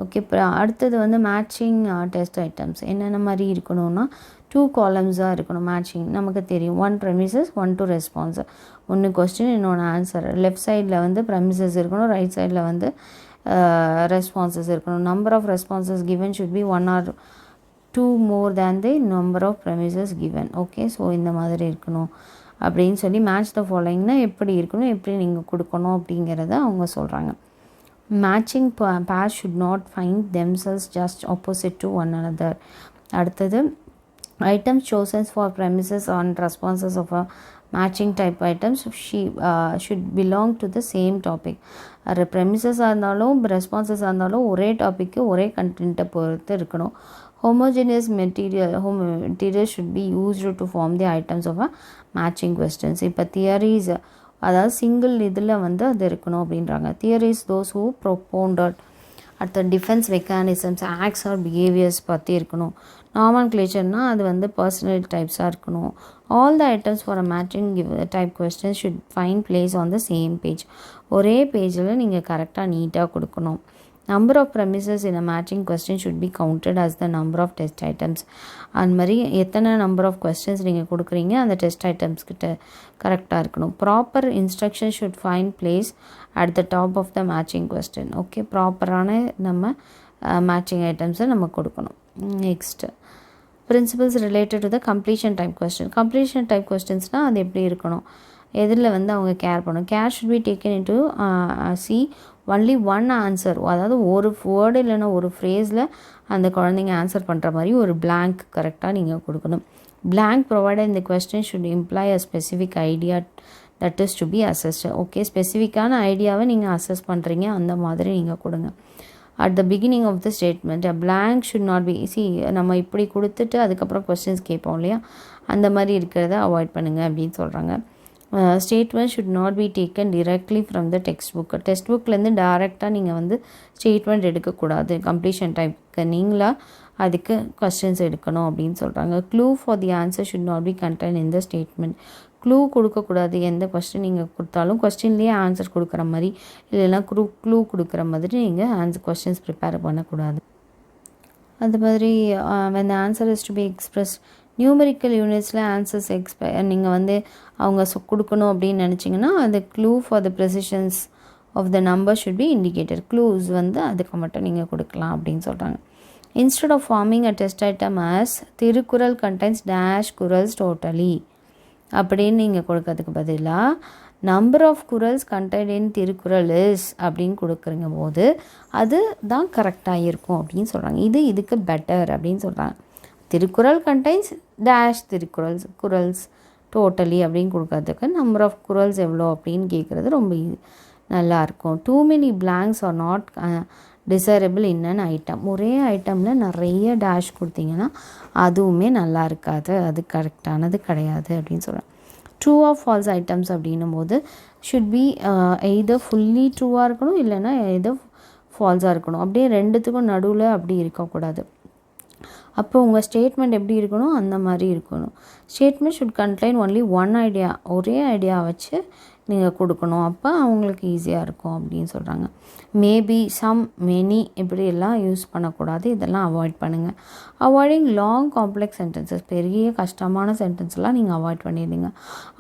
ஓகே, இப்போ அடுத்தது வந்து மேட்சிங் டெஸ்ட் ஐட்டம்ஸ் என்னென்ன மாதிரி இருக்கணும்னா 2 காலம்ஸாக இருக்கணும். மேட்சிங் நமக்கு தெரியும், 1 ப்ரெமிசஸ் 1 2 ரெஸ்பான்ஸ். ஒன்று கொஸ்டின் இன்னொன்று ஆன்சர். லெஃப்ட் சைடில் வந்து ப்ரெமிசஸ் இருக்கணும், ரைட் சைடில் வந்து ரெஸ்பான்சஸ் இருக்கணும். Number of responses given should be 1 or 2 more than the number of premises given. Okay, so இந்த மாதிரி இருக்கணும் அப்படின்னு சொல்லி மேட்ச் த ஃபாலோயிங்னா எப்படி இருக்கணும், எப்படி நீங்கள் கொடுக்கணும் அப்படிங்கிறத அவங்க சொல்கிறாங்க. Matching pairs should not find themselves just opposite to one another. அடுத்தது items chosen for premises and responses of a matching type items should belong to the same topic. ப்ரெமிசஸாக இருந்தாலும் ரெஸ்பான்சஸாக இருந்தாலும் ஒரே டாப்பிக்கு ஒரே கண்டென்ட்டை பொறுத்து இருக்கணும். homogeneous material should be used to form the items of a matching questions. இப்போ theories அதாவது single இதில் வந்து அது இருக்கணும் அப்படின்றாங்க. Theories those who propounded. அடுத்த defence mechanisms, acts or behaviours பற்றி இருக்கணும். நாமன்க்ளேச்சர்னால் அது வந்து பர்சனல் டைப்ஸாக இருக்கணும். All the items for a matching type question should find place on the same page. ஒரே பேஜில் நீங்கள் கரெக்டாக நீட்டாக கொடுக்கணும். Number of premises in a matching question should be counted as the number of test items. அந்த மாதிரி எத்தனை number of questions நீங்கள் கொடுக்குறீங்க அந்த டெஸ்ட் ஐட்டம்ஸ் கிட்ட கரெக்டாக இருக்கணும். Proper instruction should find place at the top of the matching question. Okay, ப்ராப்பரான நம்ம மேட்சிங் ஐட்டம்ஸை நம்ம கொடுக்கணும். Next principles related to the completion type question. Completion type கொஸ்டின்ஸ்னால் அது எப்படி இருக்கணும், எதில் வந்து அவங்க கேர் பண்ணணும். Care should be taken into see only 1 answer. அதாவது ஒரு வேர்டு இல்லைன்னா ஒரு ஃப்ரேஸில் அந்த குழந்தைங்க ஆன்சர் பண்ணுற மாதிரி ஒரு blank கரெக்டாக நீங்கள் கொடுக்கணும். blank provided in the question should imply a specific idea that is to be assessed. Okay, ஸ்பெசிஃபிக்கான ஐடியாவை நீங்கள் அசஸ் பண்ணுறீங்க, அந்த மாதிரி நீங்கள் கொடுங்க. At the beginning of the statement a blank should not be. நம்ம இப்படி கொடுத்துட்டு அதுக்கப்புறம் கொஸ்டின்ஸ் கேட்போம் இல்லையா, அந்த மாதிரி இருக்கிறத அவாய்ட் பண்ணுங்கள் அப்படின்னு சொல்கிறாங்க. Statement should not be taken directly from the text book. Text புக்லேருந்து டேரெக்டாக நீங்கள் வந்து ஸ்டேட்மெண்ட் எடுக்கக்கூடாது. கம்ப்ளீஷன் டைப்புக்கு நீங்களாக அதுக்கு கொஸ்டின்ஸ் எடுக்கணும் அப்படின்னு சொல்கிறாங்க. Clue for the answer should not be contain in the statement. Clue கொடுக்கக்கூடாது. எந்த கொஸ்டின் நீங்கள் கொடுத்தாலும் கொஸ்டின்லேயே ஆன்சர் கொடுக்குற மாதிரி இல்லைன்னா க்ளூ கொடுக்குற மாதிரி நீங்கள் ஆன்சர் கொஸ்டின்ஸ் ப்ரிப்பேர் பண்ணக்கூடாது. அது மாதிரி when the answer is to be expressed numerical யூனிட்ஸில் ஆன்சர்ஸ் நீங்கள் வந்து அவங்க கொடுக்கணும் அப்படின்னு நினச்சிங்கன்னா அது clue for the precisions of the number should be indicated. Clues வந்து அதுக்கு மட்டும் நீங்கள் கொடுக்கலாம் அப்படின்னு சொல்கிறாங்க. Instead of forming a test item as Thirukkural contents dash kurals totally அப்படின்னு நீங்கள் கொடுக்கறதுக்கு பதிலாக number of kurals content in Thirukkural is அப்படின்னு கொடுக்குறங்க போது அது தான் கரெக்டாக இருக்கும் அப்படின்னு சொல்கிறாங்க. இதுக்கு பெட்டர் அப்படின்னு சொல்கிறாங்க. Thirukkural contains dash kurals totally அப்படின்னு கொடுக்கறதுக்கு நம்பர் ஆஃப் குரல்ஸ் எவ்வளோ அப்படின்னு கேட்குறது ரொம்ப நல்லாயிருக்கும். Too many blanks are not desirable in an item. ஒரே ஐட்டமில் நிறைய டேஷ் கொடுத்தீங்கன்னா அதுவுமே நல்லா இருக்காது, அது கரெக்டானது கிடையாது அப்படின்னு சொல்கிறேன். ட்ரூ ஆஃப் ஃபால்ஸ் ஐட்டம்ஸ் அப்படின்னும் போது ஷுட் பி எய்தர் ஃபுல்லி ட்ரூவாக இருக்கணும் இல்லைன்னா எய்தர் ஃபால்ஸாக இருக்கணும். அப்படியே ரெண்டுத்துக்கும் நடுவில் அப்படி இருக்கக்கூடாது. அப்போ உங்கள் ஸ்டேட்மெண்ட் எப்படி இருக்கணும் அந்த மாதிரி இருக்கணும். Statement should contain only one idea. ஒரே ஐடியா வச்சு நீங்கள் கொடுக்கணும். அப்போ அவங்களுக்கு ஈஸியாக இருக்கும் அப்படின்னு சொல்கிறாங்க. மேபி சம் மெனி இப்படி எல்லாம் யூஸ் பண்ணக்கூடாது. இதெல்லாம் அவாய்ட் பண்ணுங்கள். Avoiding long complex sentences. பெரிய கஷ்டமான சென்டென்ஸ்லாம் நீங்கள் அவாய்ட் பண்ணிடுங்க.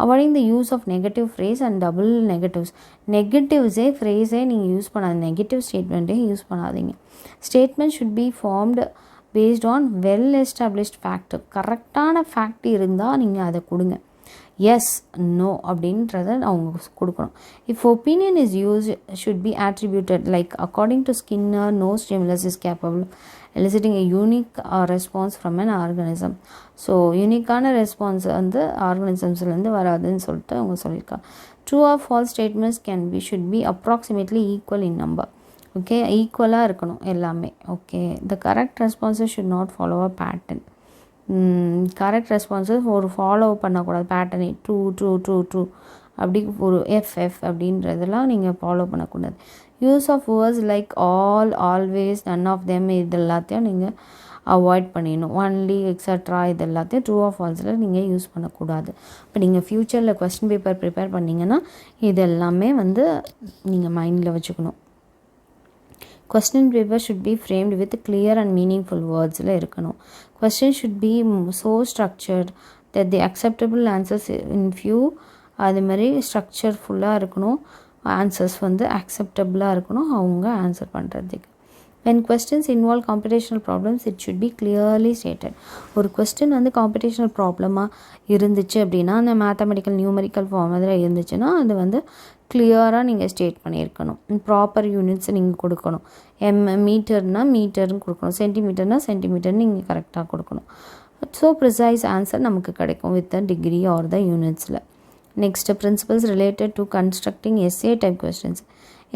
Avoiding the use of negative phrase and double negatives. ஃப்ரேஸே நீங்கள் யூஸ் பண்ணாது, நெகட்டிவ் ஸ்டேட்மெண்ட்டே யூஸ் பண்ணாதீங்க. Statement should be formed based on well established fact. கரெக்டான ஃபேக்ட் இருந்தால் நீங்கள் அதை கொடுங்க. எஸ் நோ அப்படின்றத அவங்க கொடுக்கணும். If opinion is use should be attributed like according to Skinner no stimulus is capable eliciting a unique response from an organism. So யூனிக்கான response வந்து ஆர்கனிசம்ஸ்லேருந்து வராதுன்னு சொல்லிட்டு அவங்க சொல்லியிருக்காங்க. True or false statements should be approximately equal in number. Okay, ஈக்குவலாக இருக்கணும் எல்லாமே. Okay, the correct responses should not follow a pattern. Correct responses ஒரு ஃபாலோ பண்ணக்கூடாது பேட்டர்னே. ட்ரூ ட்ரூ ட்ரூ ட்ரூ அப்படி ஒரு எஃப் அப்படின்றதெல்லாம் நீங்கள் ஃபாலோ பண்ணக்கூடாது. Use of words like all, always, none of them இது எல்லாத்தையும் நீங்கள் அவாய்ட் பண்ணிடணும். ஒன்லி, எக்ஸட்ரா இது எல்லாத்தையும் ட்ரூ ஆஃப் ஃபால்ஸில் நீங்கள் யூஸ் பண்ணக்கூடாது. இப்போ நீங்கள் ஃப்யூச்சரில் கொஸ்டின் பேப்பர் ப்ரிப்பேர் பண்ணிங்கன்னா இது எல்லாமே வந்து நீங்கள் மைண்டில் வச்சுக்கணும். Question paper should be framed with clear and meaningful words இருக்கணும். Question should be so structured that the acceptable answers in few அது மாதிரி ஸ்ட்ரக்சர்ஃபுல்லாக இருக்கணும். ஆன்சர்ஸ் வந்து அக்செப்டபுளாக இருக்கணும் அவங்க ஆன்சர் பண்ணுறதுக்கு. when questions involve computational problems it should be clearly stated. ஒரு question வந்து காம்படிஷனல் ப்ராப்ளமாக இருந்துச்சு அப்படின்னா அந்த மேத்தமெட்டிக்கல் நியூமெரிக்கல் ஃபார்ம் அதில் இருந்துச்சுன்னா அது வந்து கிளியராக நீங்கள் ஸ்டேட் பண்ணியிருக்கணும். ப்ராப்பர் யூனிட்ஸ் நீங்கள் கொடுக்கணும். மீட்டர்னு கொடுக்கணும், சென்டிமீட்டர்னு நீங்கள் கரெக்டாக கொடுக்கணும். ஸோ ப்ரிசைஸ் ஆன்சர் நமக்கு கிடைக்கும் with the degree or the யூனிட்ஸில். Next principles related to constructing SA type questions.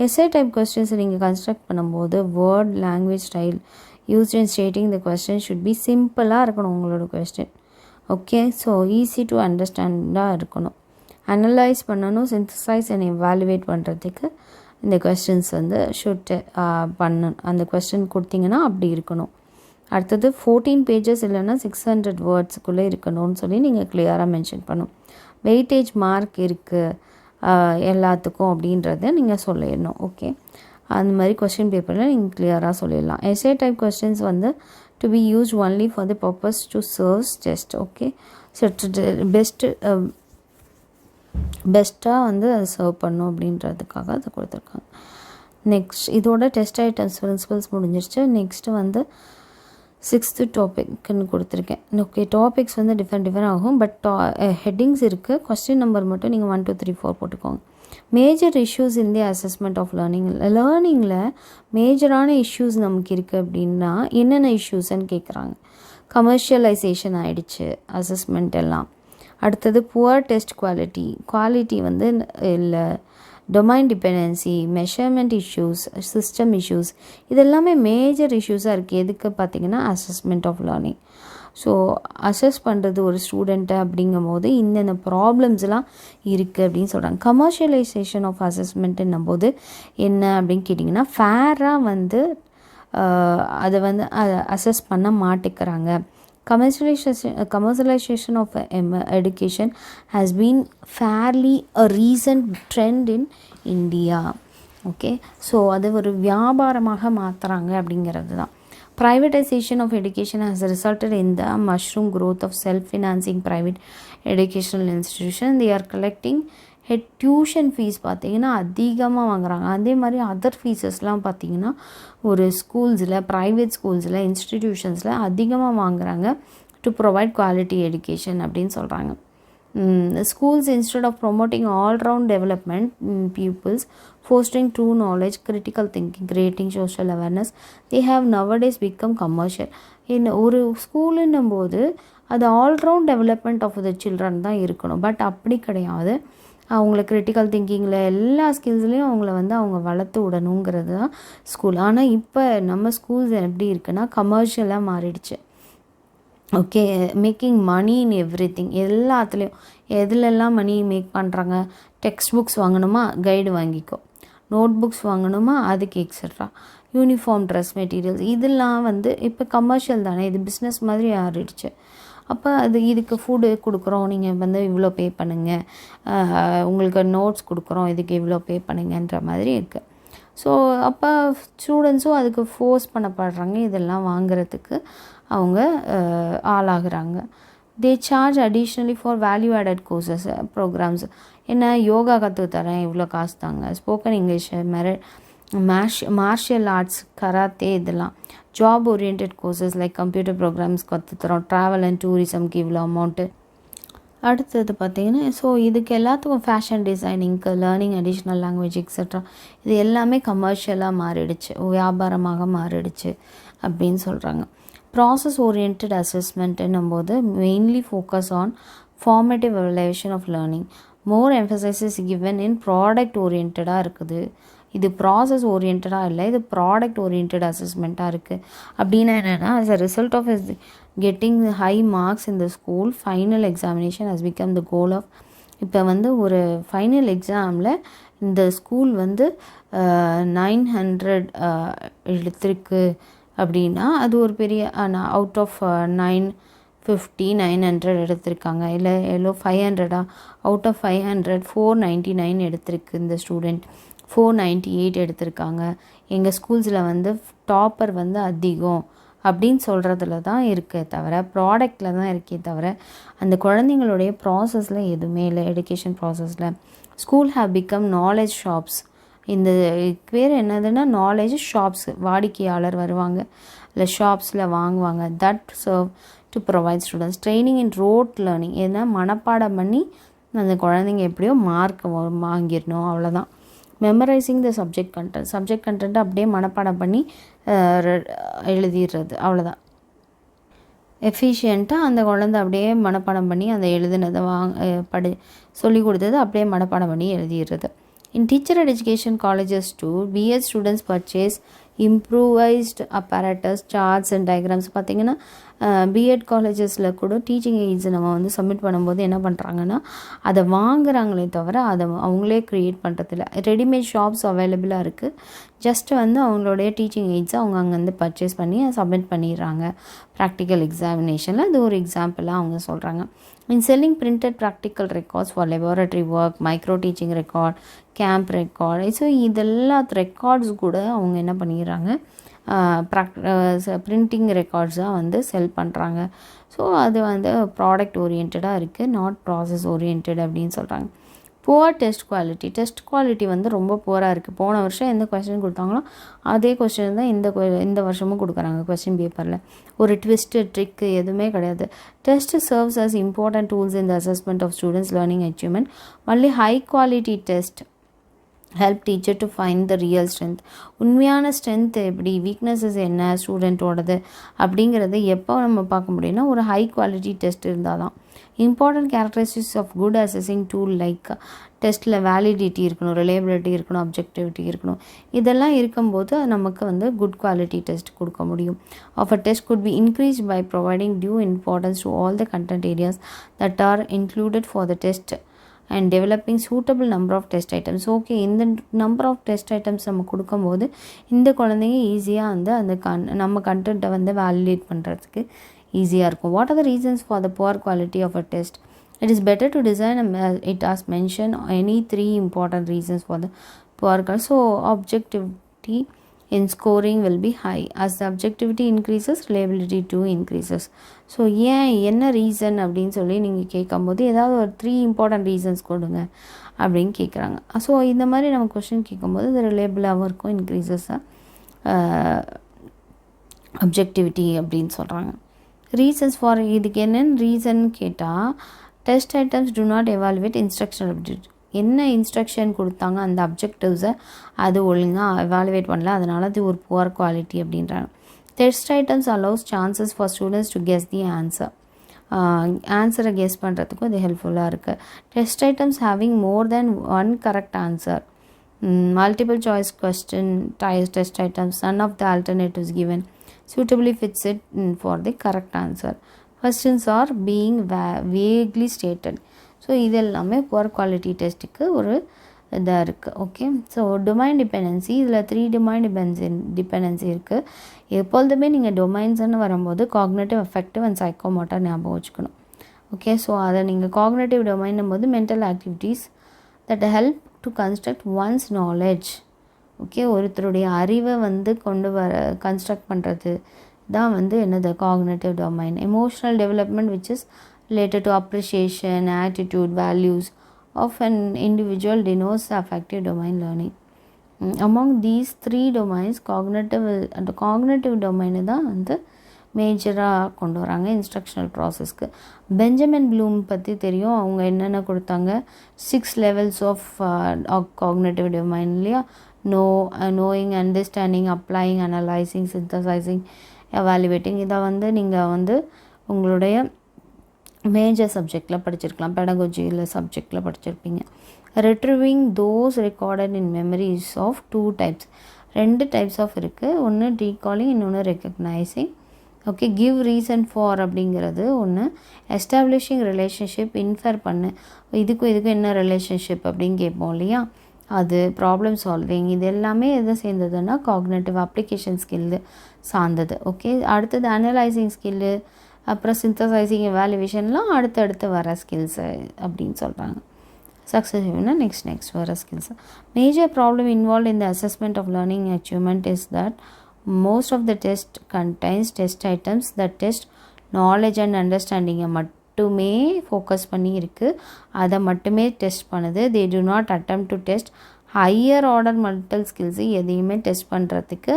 SA type கொஸ்டின்ஸை நீங்கள் கன்ஸ்ட்ரக்ட் பண்ணும்போது word, language, style used in stating the question should be சிம்பிளாக இருக்கணும் உங்களோட question. Okay, so easy to அண்டர்ஸ்டாண்டாக இருக்கணும். Analyse பண்ணணும், சிந்தசைஸ் அண்ட் எவாலுவேட் பண்ணுறதுக்கு இந்த கொஸ்டின்ஸ் வந்து ஷுட் பண்ணணும். அந்த கொஸ்டின் கொடுத்தீங்கன்னா அப்படி இருக்கணும். அடுத்தது 14 பேஜஸ் இல்லைன்னா 600 வேர்ட்ஸுக்குள்ளே இருக்கணும்னு சொல்லி நீங்கள் கிளியராக மென்ஷன் பண்ணணும். வெயிட்டேஜ் மார்க் இருக்குது எல்லாத்துக்கும் அப்படின்றத நீங்கள் சொல்லிடணும். ஓகே, அந்த மாதிரி கொஸ்டின் பேப்பரில் நீங்கள் கிளியராக சொல்லிடலாம். எஸ்ஏ டைப் கொஸ்டின்ஸ் வந்து to be used only for the purpose to serves test. Okay, so பெஸ்ட்டாக வந்து அதை சர்வ் பண்ணும் அப்படின்றதுக்காக அதை கொடுத்துருக்காங்க. நெக்ஸ்ட் இதோட டெஸ்ட் ஐட்டம்ஸ் பிரின்சிபல்ஸ் முடிஞ்சிருச்சு. நெக்ஸ்ட்டு வந்து 6th டாபிக்னு கொடுத்துருக்கேன். ஓகே, டாபிக்ஸ் வந்து டிஃப்ரெண்ட் ஆகும், பட் ஹெட்டிங்ஸ் இருக்குது. கொஸ்டின் நம்பர் மட்டும் நீங்கள் 1 2 3 4 போட்டுக்கோங்க. மேஜர் இஷ்யூஸ் இந்த அசஸ்மெண்ட் ஆஃப் லேர்னிங்கில் மேஜரான இஷ்யூஸ் நமக்கு இருக்குது அப்படின்னா என்னென்ன இஷ்யூஸ்ன்னு கேட்குறாங்க. கமர்ஷியலைசேஷன் ஆகிடுச்சு அசஸ்மெண்ட் எல்லாம். அடுத்தது புவர் டெஸ்ட் குவாலிட்டி வந்து இல்லை, domain dependency, measurement issues, system issues, இது எல்லாமே மேஜர் இஷ்யூஸாக இருக்குது. எதுக்கு பார்த்திங்கன்னா assessment of learning. So assess பண்ணுறது ஒரு ஸ்டூடெண்ட்டை அப்படிங்கும் போது இந்தந்த ப்ராப்ளம்ஸ்லாம் இருக்குது அப்படின்னு சொல்கிறாங்க. கமர்ஷியலைசேஷன் ஆஃப் அசஸ்மெண்ட்டுன்னும் போது என்ன அப்படின்னு கேட்டிங்கன்னா, ஃபேராக வந்து அதை வந்து அசஸ் பண்ண மாட்டேங்கிறாங்க. Commercialization of education has been fairly a recent trend in India. Okay, so அது ஒரு வியாபாரமாக மாற்றுறாங்க அப்படிங்கிறது தான். Privatization of education has resulted in the mushroom growth of self-financing private educational institutions. They are collecting tuition fees பார்த்திங்கன்னா அதிகமாக வாங்குகிறாங்க. அதே மாதிரி அதர் ஃபீஸஸ்லாம் பார்த்திங்கன்னா ஒரு ஸ்கூல்ஸில், ப்ரைவேட் ஸ்கூல்ஸில், இன்ஸ்டிடியூஷன்ஸில் அதிகமாக வாங்குகிறாங்க டு ப்ரொவைட் குவாலிட்டி எஜுகேஷன் அப்படின்னு சொல்கிறாங்க. Schools, instead of promoting all-round development in pupils, fostering true knowledge, critical thinking, creating social awareness, they have nowadays become commercial. ஒரு ஸ்கூலுன்னும் போது அது all round development of the children தான் இருக்கணும். பட் அப்படி கிடையாது. அவங்கள கிரிட்டிக்கல் திங்கிங்கில் எல்லா ஸ்கில்ஸ்லேயும் அவங்கள வந்து அவங்க வளர்த்து விடணுங்கிறது தான் ஸ்கூல். ஆனால் இப்போ நம்ம ஸ்கூல்ஸ் எப்படி இருக்குன்னா கமர்ஷியலாக மாறிடுச்சு. Okay, making money in everything, எல்லாத்துலேயும் எதுலெல்லாம் மணி மேக் பண்ணுறாங்க. டெக்ஸ்ட் புக்ஸ் வாங்கணுமா, கைடு வாங்கிக்கோ. நோட் புக்ஸ் வாங்கணுமா, அதுக்கு எக்ஸட்ரா. யூனிஃபார்ம், ட்ரெஸ் மெட்டீரியல்ஸ், இதெல்லாம் வந்து இப்போ கமர்ஷியல் தானே, இது பிஸ்னஸ் மாதிரி ஆறிடுச்சு. அப்போ இதுக்கு ஃபுட்டு கொடுக்குறோம், நீங்கள் வந்து இவ்வளோ பே பண்ணுங்கள், உங்களுக்கு நோட்ஸ் கொடுக்குறோம், இதுக்கு இவ்வளோ பே பண்ணுங்கன்ற மாதிரி இருக்குது. ஸோ அப்போ ஸ்டூடெண்ட்ஸும் அதுக்கு ஃபோர்ஸ் பண்ணப்படுறாங்க, இதெல்லாம் வாங்குறதுக்கு அவங்க ஆளாகிறாங்க. They charge additionally for value added courses programmes. என்ன, யோகா கற்றுத்தரேன், இவ்வளோ காசு தாங்க. Spoken English, martial arts, karate, இதெல்லாம். Job orient courses like computer programs கற்றுத்தரோம். ட்ராவல் அண்ட் டூரிசம்க்கு இவ்வளோ அமௌண்ட்டு. அடுத்தது பார்த்திங்கன்னா, ஸோ இதுக்கு எல்லாத்துக்கும் ஃபேஷன் டிசைனிங்க்கு, லேர்னிங் அடிஷ்னல் லாங்குவேஜ் எக்ஸட்ரா, இது எல்லாமே கமர்ஷியலாக மாறிடுச்சு, வியாபாரமாக மாறிடுச்சு அப்படின்னு சொல்கிறாங்க. ப்ராசஸ் ஓரியன்ட் அசஸ்மெண்ட்டுன்னும் போது mainly focus on formative evaluation of learning. More emphasises given in product ஓரியன்டாக இருக்குது. இது ப்ராசஸ் ஓரியன்டாக இல்லை, இது ப்ராடக்ட் ஓரியன்ட் அசஸ்மெண்ட்டாக இருக்குது. அப்படின்னா என்னென்னா, as a result of getting high marks in the school, final examination has become the goal of. இப்போ வந்து ஒரு ஃபைனல் எக்ஸாமில் இந்த ஸ்கூல் வந்து 900 எடுத்திருக்கு அப்படின்னா அது ஒரு பெரிய, அவுட் ஆஃப் 950 900 எடுத்திருக்காங்க, இல்லை 500 அவுட் ஆஃப் 500 499 எடுத்திருக்கு இந்த ஸ்டூடெண்ட், 498 எடுத்திருக்காங்க, எங்கள் ஸ்கூல்ஸில் வந்து டாப்பர் வந்து அதிகம் அப்படின்னு சொல்கிறதுல தான் இருக்கே தவிர, ப்ராடக்டில் தான் இருக்கே தவிர, அந்த குழந்தைங்களுடைய ப்ராசஸில் எதுவுமே இல்லை. எஜுகேஷன் ப்ராசஸில் school have become knowledge shops. இந்த பேர் என்னதுன்னா நாலேஜ் ஷாப்ஸ். வாடிக்கையாளர் வருவாங்க, இல்லை ஷாப்ஸில் வாங்குவாங்க. That serve to provide students training in road learning. ஏன்னா மனப்பாடம் பண்ணி அந்த குழந்தைங்க எப்படியோ மார்க் வாங்கிடணும், அவ்வளோதான். மெமரைசிங் த சப்ஜெக்ட் கண்டென்ட்டை அப்படியே மனப்பாடம் பண்ணி எழுதிடுறது, அவ்வளோதான். எஃபிஷியண்ட்டாக அந்த குழந்தை அப்படியே மனப்பாடம் பண்ணி அந்த எழுதுனதை சொல்லி கொடுத்தது அப்படியே மனப்பாடம் பண்ணி எழுதிடுறது. In teacher ed education colleges too, B.Ed students purchase improvised apparatus, charts and diagrams. பார்த்திங்கன்னா B.Ed காலேஜஸில் கூட டீச்சிங் எய்ட்ஸ் நம்ம வந்து சப்மிட் பண்ணும்போது என்ன பண்ணுறாங்கன்னா, அதை வாங்குறாங்களே தவிர அதை அவங்களே க்ரியேட் பண்ணுறதில்ல. ரெடிமேட் ஷாப்ஸ் அவைலபிளாக இருக்குது. ஜஸ்ட்டு வந்து அவங்களுடைய டீச்சிங் எய்ட்ஸை அவங்க அங்கேருந்து பர்ச்சேஸ் பண்ணி சப்மிட் பண்ணிடுறாங்க ப்ராக்டிக்கல் எக்ஸாமினேஷனில். அது ஒரு எக்ஸாம்பிளாக அவங்க சொல்கிறாங்க. In selling printed practical records for laboratory work, micro teaching record, camp record, so இதெல்லா ரெக்கார்ட்ஸ் கூட அவங்க என்ன பண்ணிடுறாங்க, பிரிண்டிங் ரெக்கார்ட்ஸாக வந்து செல் பண்ணுறாங்க. ஸோ அது வந்து ப்ராடக்ட் ஓரியன்டாக இருக்குது, நாட் ப்ராசஸ் ஓரியன்ட் அப்படின்னு சொல்கிறாங்க. புவர் டெஸ்ட் குவாலிட்டி வந்து ரொம்ப புவராக இருக்குது. போன வருஷம் எந்த கொஸ்டின் கொடுத்தாங்களோ அதே கொஸ்டின் தான் இந்த வருஷமும் கொடுக்குறாங்க கொஸ்டின் பேப்பரில். ஒரு ட்விஸ்ட்டு ட்ரிக்கு எதுவுமே கிடையாது. Test serves as important tools in the assessment of students learning achievement. Only high quality test help teacher to find the real strength. உண்மையான ஸ்ட்ரென்த் எப்படி, வீக்னஸஸ் என்ன ஸ்டூடெண்ட்டோடது அப்படிங்கிறது எப்போ நம்ம பார்க்க முடியும்னா ஒரு ஹை குவாலிட்டி டெஸ்ட் இருந்தால் தான். Important characteristics of good assessing tool like டெஸ்ட்டில் வேலிடிட்டி இருக்கணும், ரிலையபிலிட்டி இருக்கணும், அப்ஜெக்டிவிட்டி இருக்கணும். இதெல்லாம் இருக்கும்போது நமக்கு வந்து குட் குவாலிட்டி டெஸ்ட் கொடுக்க முடியும். Of a test could be increase by providing due importance to all the content areas that are included for the test and developing suitable number of test items. Okay, இந்த number of test items நம்ம கொடுக்கும்போது இந்த குழந்தைங்க ஈஸியாக வந்து அந்த நம்ம கண்டென்ட்டை வந்து வேலிடேட் பண்ணுறதுக்கு ஈஸியாக இருக்கும். What are the reasons for the poor quality of a test? It is better to design it as mentioned any 3 important reasons for the poor quality. So objectivity in scoring will be high. As the objectivity increases, reliability too increases. So என்ன reason அப்படின்னு சொல்லி நீங்கள் கேட்கும்போது ஏதாவது ஒரு 3 important reasons கொடுங்க அப்படின்னு கேட்குறாங்க. ஸோ இந்த மாதிரி நம்ம கொஸ்டின் கேட்கும்போது அது ரிலேபிளாகவும் இருக்கும், இன்க்ரீசஸாக அப்ஜெக்டிவிட்டி அப்படின்னு சொல்கிறாங்க. ரீசன்ஸ் ஃபார் இதுக்கு என்னென்னு ரீசன் கேட்டால், test items to not evaluate instructional objective. என்ன இன்ஸ்ட்ரக்ஷன் கொடுத்தாங்க அந்த அப்ஜெக்டிவ்ஸை அது ஒழுங்காக எவாலுவேட் பண்ணல, அதனால அது ஒரு புவர் குவாலிட்டி அப்படின்றாங்க. Test items allows chances for students to guess the answer. ஆன்சரை கெஸ் பண்ணுறதுக்கும் இது ஹெல்ப்ஃபுல்லாக இருக்குது. Test items having more then one correct answer. Multiple choice question test items, none of the alternatives given suitably fits it for the correct answer. Questions are being vaguely stated. So இது எல்லாமே poor quality டெஸ்ட்டுக்கு ஒரு இதாக இருக்குது. Okay, so domain dependency, இதில் 3 domain dependency இருக்குது. எப்பொழுதுமே நீங்கள் டொமைன்ஸ்ன்னு வரும்போது காக்னேட்டிவ், அஃபெக்டிவ் அண்ட் சைக்கோமோட்டர் ஞாபகம் வச்சுக்கணும். ஓகே, ஸோ அதை நீங்கள் காக்னேட்டிவ் டொமைன்னும் போது mental activities that help to construct once knowledge. Okay, ஒருத்தருடைய அறிவை வந்து கொண்டு வர கன்ஸ்ட்ரக்ட் பண்ணுறது தான் வந்து என்னது cognitive domain. Emotional development which is related to appreciation, attitude, values of an individual denotes affective domain learning. Among these 3 domains, cognitive domain தான் வந்து மேஜராக கொண்டு வராங்க இன்ஸ்ட்ரக்ஷனல் ப்ராசஸ்க்கு. பெஞ்சமின் ப்ளூம் பற்றி தெரியும், அவங்க என்னென்ன கொடுத்தாங்க, 6 levels ஆஃப் காக்னேட்டிவ் டொமைன் இல்லையா? knowing, understanding, applying, analyzing, synthesizing, evaluating. இதை வந்து நீங்கள் வந்து உங்களுடைய மேஜர் சப்ஜெக்டில் படிச்சிருக்கலாம், பெடகோஜியில் சப்ஜெக்டில் படிச்சிருப்பீங்க. retrieving those recorded in memories of 2 types. 2 types of இருக்குது. ஒன்று recalling, இன்னொன்று recognizing. Okay, give reason for அப்படிங்கிறது ஒன்று. எஸ்டாப்ளிஷிங் ரிலேஷன்ஷிப், இன்ஃபர் பண்ணு, இதுக்கும் என்ன ரிலேஷன்ஷிப் அப்படின்னு கேட்போம் இல்லையா? அது ப்ராப்ளம் சால்விங், இது எல்லாமே எதை சேர்ந்ததுன்னா காக்னேட்டிவ் அப்ளிகேஷன் ஸ்கில்லு சார்ந்தது. ஓகே, அடுத்தது அனலைசிங் ஸ்கில்லு, அப்புறம் சிந்தசைசிங், எவாலுவேஷன்லாம் அடுத்தடுத்து வர ஸ்கில்ஸு அப்படின்னு சொல்கிறாங்க. சக்ஸஸ்ஃபுல்னா நெக்ஸ்ட் வர skills. Major problem involve in the assessment of learning achievement is that most of the test contains test items that test knowledge and understanding மட்டுமே ஃபோக்கஸ் பண்ணி இருக்குது, அதை மட்டுமே டெஸ்ட் பண்ணுது. they do not attempt to test higher order mental skills, எதையுமே test பண்ணுறதுக்கு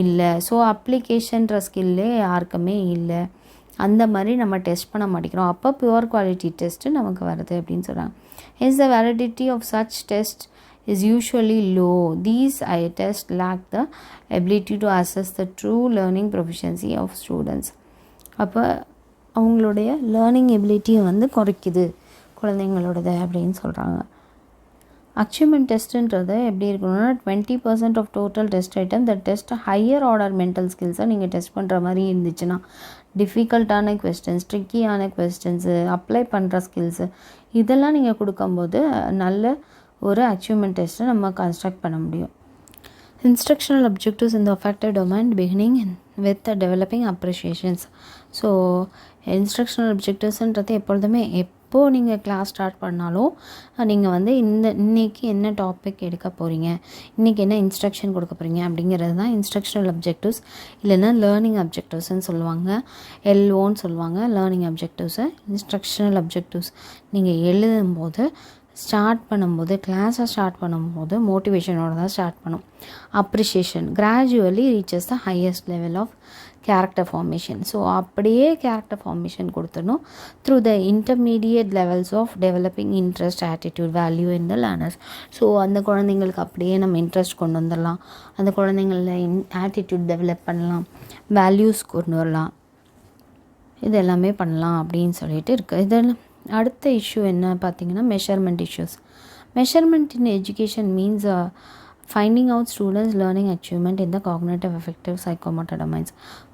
இல்லை. So அப்ளிகேஷன்ற ஸ்கில்லே யாருக்குமே இல்லை, அந்த மாதிரி நம்ம டெஸ்ட் பண்ண மாட்டேங்கிறோம். அப்போ பியூர் குவாலிட்டி டெஸ்ட்டு நமக்கு வருது அப்படின்னு சொல்கிறாங்க. hence the validity of such test is usually low. These tests lack the ability to assess the true learning proficiency of students. அப்போ அவங்களுடைய லேர்னிங் எபிலிட்டியை வந்து குறைக்குது குழந்தைங்களோடது அப்படின்னு சொல்கிறாங்க. அச்சீவ்மெண்ட் டெஸ்ட்டுன்றது எப்படி இருக்கணும்னா 20% of total test item the test higher order mental ஸ்கில்ஸை நீங்கள் டெஸ்ட் பண்ணுற மாதிரி இருந்துச்சுன்னா, டிஃபிகல்ட்டான கொஸ்டின்ஸ், ட்ரிக்கியான கொஸ்டின்ஸு, அப்ளை பண்ணுற ஸ்கில்ஸு, இதெல்லாம் நீங்கள் கொடுக்கும்போது நல்ல ஒரு அச்சீவ்மெண்ட் டெஸ்ட்டை நம்ம கன்ஸ்ட்ரக்ட் பண்ண முடியும். இன்ஸ்ட்ரக்ஷனல் அப்ஜெக்டிவ்ஸ் இந்த affective domain beginning with developing appreciations. So instructional அப்ஜெக்டிவ்ஸ்ன்றது எப்பொழுதுமே எப்போது நீங்கள் கிளாஸ் ஸ்டார்ட் பண்ணாலும் நீங்கள் வந்து இன்றைக்கி என்ன டாபிக் எடுக்க போகிறீங்க, இன்றைக்கி என்ன இன்ஸ்ட்ரக்ஷன் கொடுக்க போகிறீங்க அப்படிங்கிறது தான் இன்ஸ்ட்ரக்ஷனல் அப்ஜெக்டிவ்ஸ், இல்லைன்னா லேர்னிங் அப்ஜெக்டிவ்ஸ்ன்னு சொல்லுவாங்க, எல்ஓன்னு சொல்லுவாங்க. லேர்னிங் அப்ஜெக்டிவ்ஸை இன்ஸ்ட்ரக்ஷனல் அப்ஜெக்டிவ்ஸ் நீங்கள் எழுதும்போது ஸ்டார்ட் பண்ணும்போது, கிளாஸை ஸ்டார்ட் பண்ணும்போது மோட்டிவேஷனோட தான் ஸ்டார்ட் பண்ணும். Appreciation gradually reaches the highest level of character formation. So அப்படியே கேரக்டர் ஃபார்மேஷன் கொடுத்துடணும் through the intermediate levels of developing interest, attitude, value in the learners. So அந்த குழந்தைங்களுக்கு அப்படியே நம்ம இன்ட்ரெஸ்ட் கொண்டு வந்துடலாம், அந்த குழந்தைங்களில் ஆட்டிடியூட் டெவலப் பண்ணலாம், வேல்யூஸ் கொண்டு வரலாம், இது எல்லாமே பண்ணலாம் அப்படின்னு சொல்லிட்டு இருக்குது. இதெல்லாம் அடுத்த இஷ்யூ என்ன பார்த்திங்கன்னா measurement issues. Measurement in education means finding out students learning achievement in the cognitive, affective, psychomotor domains.